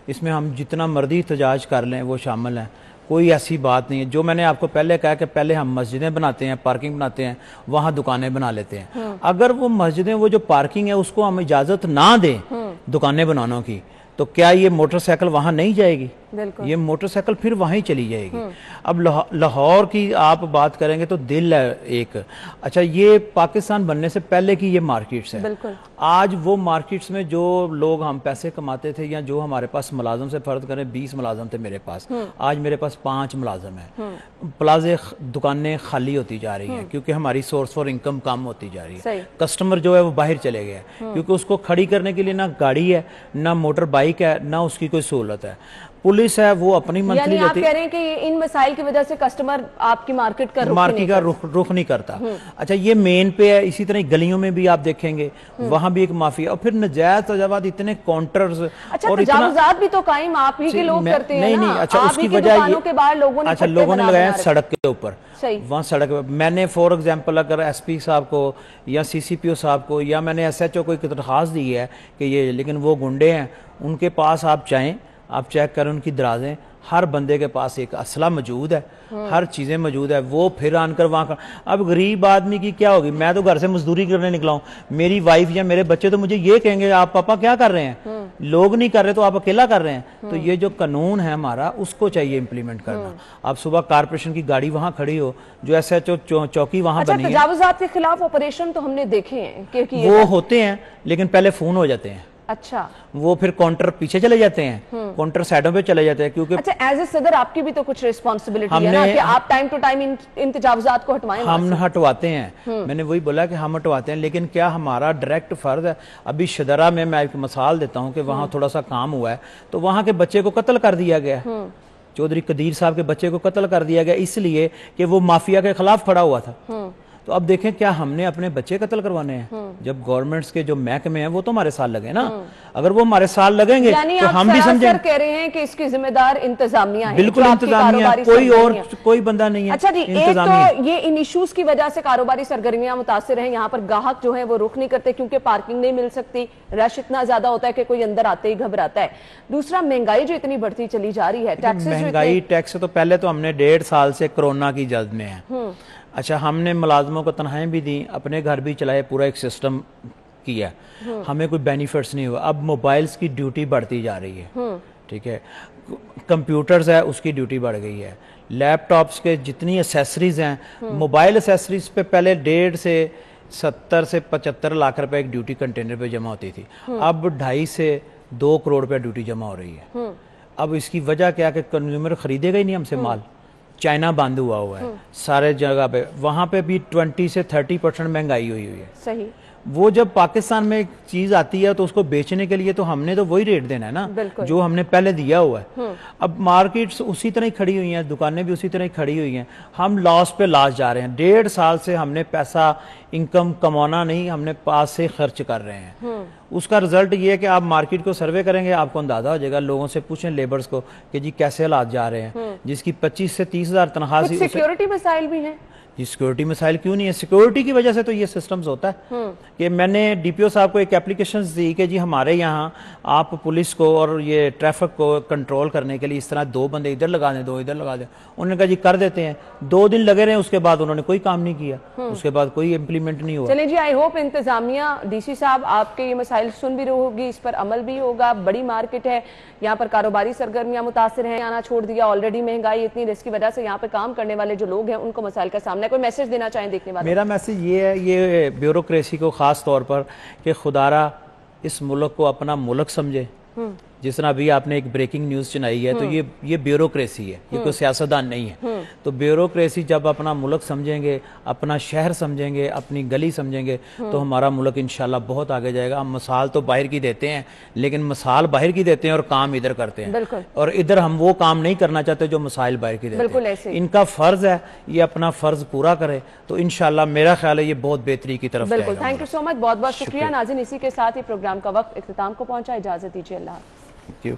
इसमें हम जितना मर्जी एहतजाज कर लें वो शामिल है, कोई ऐसी बात नहीं है। जो मैंने आपको पहले कहा कि पहले हम मस्जिदें बनाते हैं, पार्किंग बनाते हैं, वहां दुकानें बना लेते हैं। अगर वो मस्जिदें वो जो पार्किंग है उसको हम इजाजत ना दें दुकानें बनाने की, तो क्या ये मोटरसाइकिल वहां नहीं जाएगी? ये मोटरसाइकिल फिर वहीं चली जाएगी। अब लाहौर की आप बात करेंगे तो दिल है एक। अच्छा, ये पाकिस्तान बनने से पहले की ये मार्केट्स है। आज वो मार्केट्स में जो लोग हम पैसे कमाते थे या जो हमारे पास मुलाजम से फर्ज करें 20 मुलाजम थे मेरे पास, आज मेरे पास 5 मुलाजम है। प्लाजे दुकानें खाली होती जा रही हैं क्योंकि हमारी सोर्स फॉर इनकम कम होती जा रही है। कस्टमर जो है वो बाहर चले गए क्योंकि उसको खड़ी करने के लिए ना गाड़ी है, ना मोटर बाइक है, ना उसकी कोई सहूलत है। पुलिस है वो अपनी मंथली आप कह रहे हैं कि इन मसाइल की वजह से कस्टमर आपकी मार्केट का रुख नहीं करता। अच्छा, ये मेन पे है, इसी तरह गलियों में भी आप देखेंगे वहां भी एक माफिया, और फिर नजायज तजावात, इतने काउंटर्स। अच्छा, और तजावुजात भी तो कायम आप ही के लोग करते हैं ना? अच्छा, उसकी वजह के बाहर लोगों ने लगाया सड़क के ऊपर, वहाँ सड़क पे। मैंने फॉर एग्जाम्पल अगर एसपी साहब को या सीसीपीओ साहब को या मैंने SHO को एक दरखास्त दी है कि ये, लेकिन वो गुंडे हैं, उनके पास आप चाहें आप चेक करें उनकी दराजें, हर बंदे के पास एक असला मौजूद है, हर चीजें मौजूद है, वो फिर आनकर वहां कर। अब गरीब आदमी की क्या होगी? मैं तो घर से मजदूरी करने निकला हूं, मेरी वाइफ या मेरे बच्चे तो मुझे ये कहेंगे आप पापा क्या कर रहे हैं, लोग नहीं कर रहे तो आप अकेला कर रहे हैं। तो ये जो कानून है हमारा उसको चाहिए इम्प्लीमेंट करना। आप सुबह कारपोरेशन की गाड़ी वहां खड़ी हो, जो SHO चौकी वहां बनी है, तजावुजात के खिलाफ ऑपरेशन तो हमने देखे हैं वो होते हैं, लेकिन पहले फोन हो जाते हैं। अच्छा, वो फिर काउंटर पीछे चले जाते हैं, काउंटर साइडों पे चले जाते हैं, क्योंकि अच्छा एज ए सदर आपकी भी तो कुछ रिस्पॉन्सिबिलिटी है ना कि आप टाइम टू टाइम इन तजावुजात को हटवाएं। हम हटवाते हैं, मैंने वही बोला कि हम हटवाते हैं, लेकिन क्या हमारा डायरेक्ट फर्ज है? अभी शदरा में मैं एक मिसाल देता हूँ कि वहाँ थोड़ा सा काम हुआ है, तो वहाँ के बच्चे को कत्ल कर दिया गया, चौधरी कदीर साहब के बच्चे को कत्ल कर दिया गया इसलिए कि वो माफिया के खिलाफ खड़ा हुआ था। तो अब देखें, क्या हमने अपने बच्चे कत्ल करवाने हैं? जब गवर्नमेंट्स के जो महकमे हैं वो तो हमारे साथ लगे ना, अगर वो हमारे साथ लगेंगे तो हम भी समझेंगे। कह रहे हैं कि इसकी जिम्मेदार इंतजामिया है। बिल्कुल इंतजामिया, कोई और कोई बंदा नहीं है। अच्छा जी, एक तो ये इन इश्यूज की वजह से कारोबारी सरगर्मियां मुतासिर हैं, यहाँ पर ग्राहक जो है वो रुख नहीं करते क्योंकि पार्किंग नहीं मिल सकती, रश इतना ज्यादा होता है कि कोई अंदर आते ही घबराता है। दूसरा, महंगाई जो इतनी बढ़ती चली जा रही है, महंगाई टैक्स तो पहले तो हमने 1.5 साल से कोरोना की जद में है। अच्छा, हमने मुलाजमों को तनख्वाहें भी दी, अपने घर भी चलाए, पूरा एक सिस्टम किया, हमें कोई बेनिफिट्स नहीं हुआ। अब मोबाइल्स की ड्यूटी बढ़ती जा रही है, ठीक है, कंप्यूटर्स है उसकी ड्यूटी बढ़ गई है, लैपटॉप्स के जितनी एसेसरीज हैं, मोबाइल एसेसरीज पे पहले 1.5 से 70 से 75 लाख रुपए एक ड्यूटी कंटेनर पे जमा होती थी, अब 2.5 से 2 करोड़ रुपए ड्यूटी जमा हो रही है। अब इसकी वजह क्या कि कंज्यूमर खरीदेगा ही नहीं हमसे माल, चाइना बंद हुआ है सारे जगह पे, वहां पे भी 20 से 30% महंगाई हुई है। सही, वो जब पाकिस्तान में एक चीज आती है तो उसको बेचने के लिए तो हमने तो वही रेट देना है ना जो हमने पहले दिया हुआ है। अब मार्केट्स उसी तरह ही खड़ी हुई हैं, दुकानें भी उसी तरह ही खड़ी हुई हैं, हम लॉस पे लॉस जा रहे हैं। 1.5 साल से हमने पैसा इनकम कमाना नहीं, हमने पास से खर्च कर रहे हैं। उसका रिजल्ट ये है कि आप मार्केट को सर्वे करेंगे, आपको अंदाजा हो जाएगा। लोगों से पूछें लेबर्स को कि जी कैसे हालात जा रहे हैं, जिसकी 25 से 30 हजार तनख्वाह, सिक्योरिटी मसाइल भी हैं। जी, सिक्योरिटी मसाइल क्यों नहीं है? सिक्योरिटी की वजह से तो ये सिस्टम्स होता है कि मैंने डीपीओ साहब को एक एप्लीकेशन दी कि जी हमारे यहाँ आप पुलिस को और ये ट्रैफिक को कंट्रोल करने के लिए इस तरह 2 बंदे इधर लगा दें, 2 इधर लगा दें। उन्होंने कहा जी कर देते हैं, 2 दिन लगे रहे, उसके बाद उन्होंने कोई काम नहीं किया, उसके बाद कोई इम्प्लीमेंट नहीं हुआ। चलिए जी, आई होप इंतजामिया, डीसी साहब आपके ये मसाइल सुन भी होगी, इस पर अमल भी होगा। बड़ी मार्केट है, यहाँ पर कारोबारी सरगर्मियां मुतासिर हैं, आना छोड़ दिया, ऑलरेडी महंगाई इतनी, जिसकी वजह से यहाँ पे काम करने वाले जो लोग हैं उनको मसाइल का सामना है। कोई मैसेज देना चाहें देखने वाले? मेरा मैसेज ये है, ये ब्यूरोक्रेसी को खास तौर पर, कि खुदारा इस मुल्क को अपना मुल्क समझे। जिस तरह अभी आपने एक ब्रेकिंग न्यूज सुनाई है, तो ये ब्यूरोक्रेसी है, ये कोई सियासतदान नहीं है। तो ब्यूरोक्रेसी जब अपना मुल्क समझेंगे, अपना शहर समझेंगे, अपनी गली समझेंगे, तो हमारा मुल्क इंशाल्लाह बहुत आगे जाएगा। हम मिसाल तो बाहर की देते हैं, लेकिन मिसाल बाहर की देते हैं और काम इधर करते हैं, और इधर हम वो काम नहीं करना चाहते जो मिसाइल बाहर की देते हैं। इनका फर्ज है ये अपना फर्ज पूरा करे, तो इंशाल्लाह मेरा ख्याल है ये बहुत बेहतरी की तरफ जाएगा। थैंक यू सो मच, बहुत बहुत शुक्रिया नाज़रीन। इसी के साथ ही प्रोग्राम का वक्त इख्तिताम को पहुंचा, इजाजत दीजिए, अल्लाह। Thank you.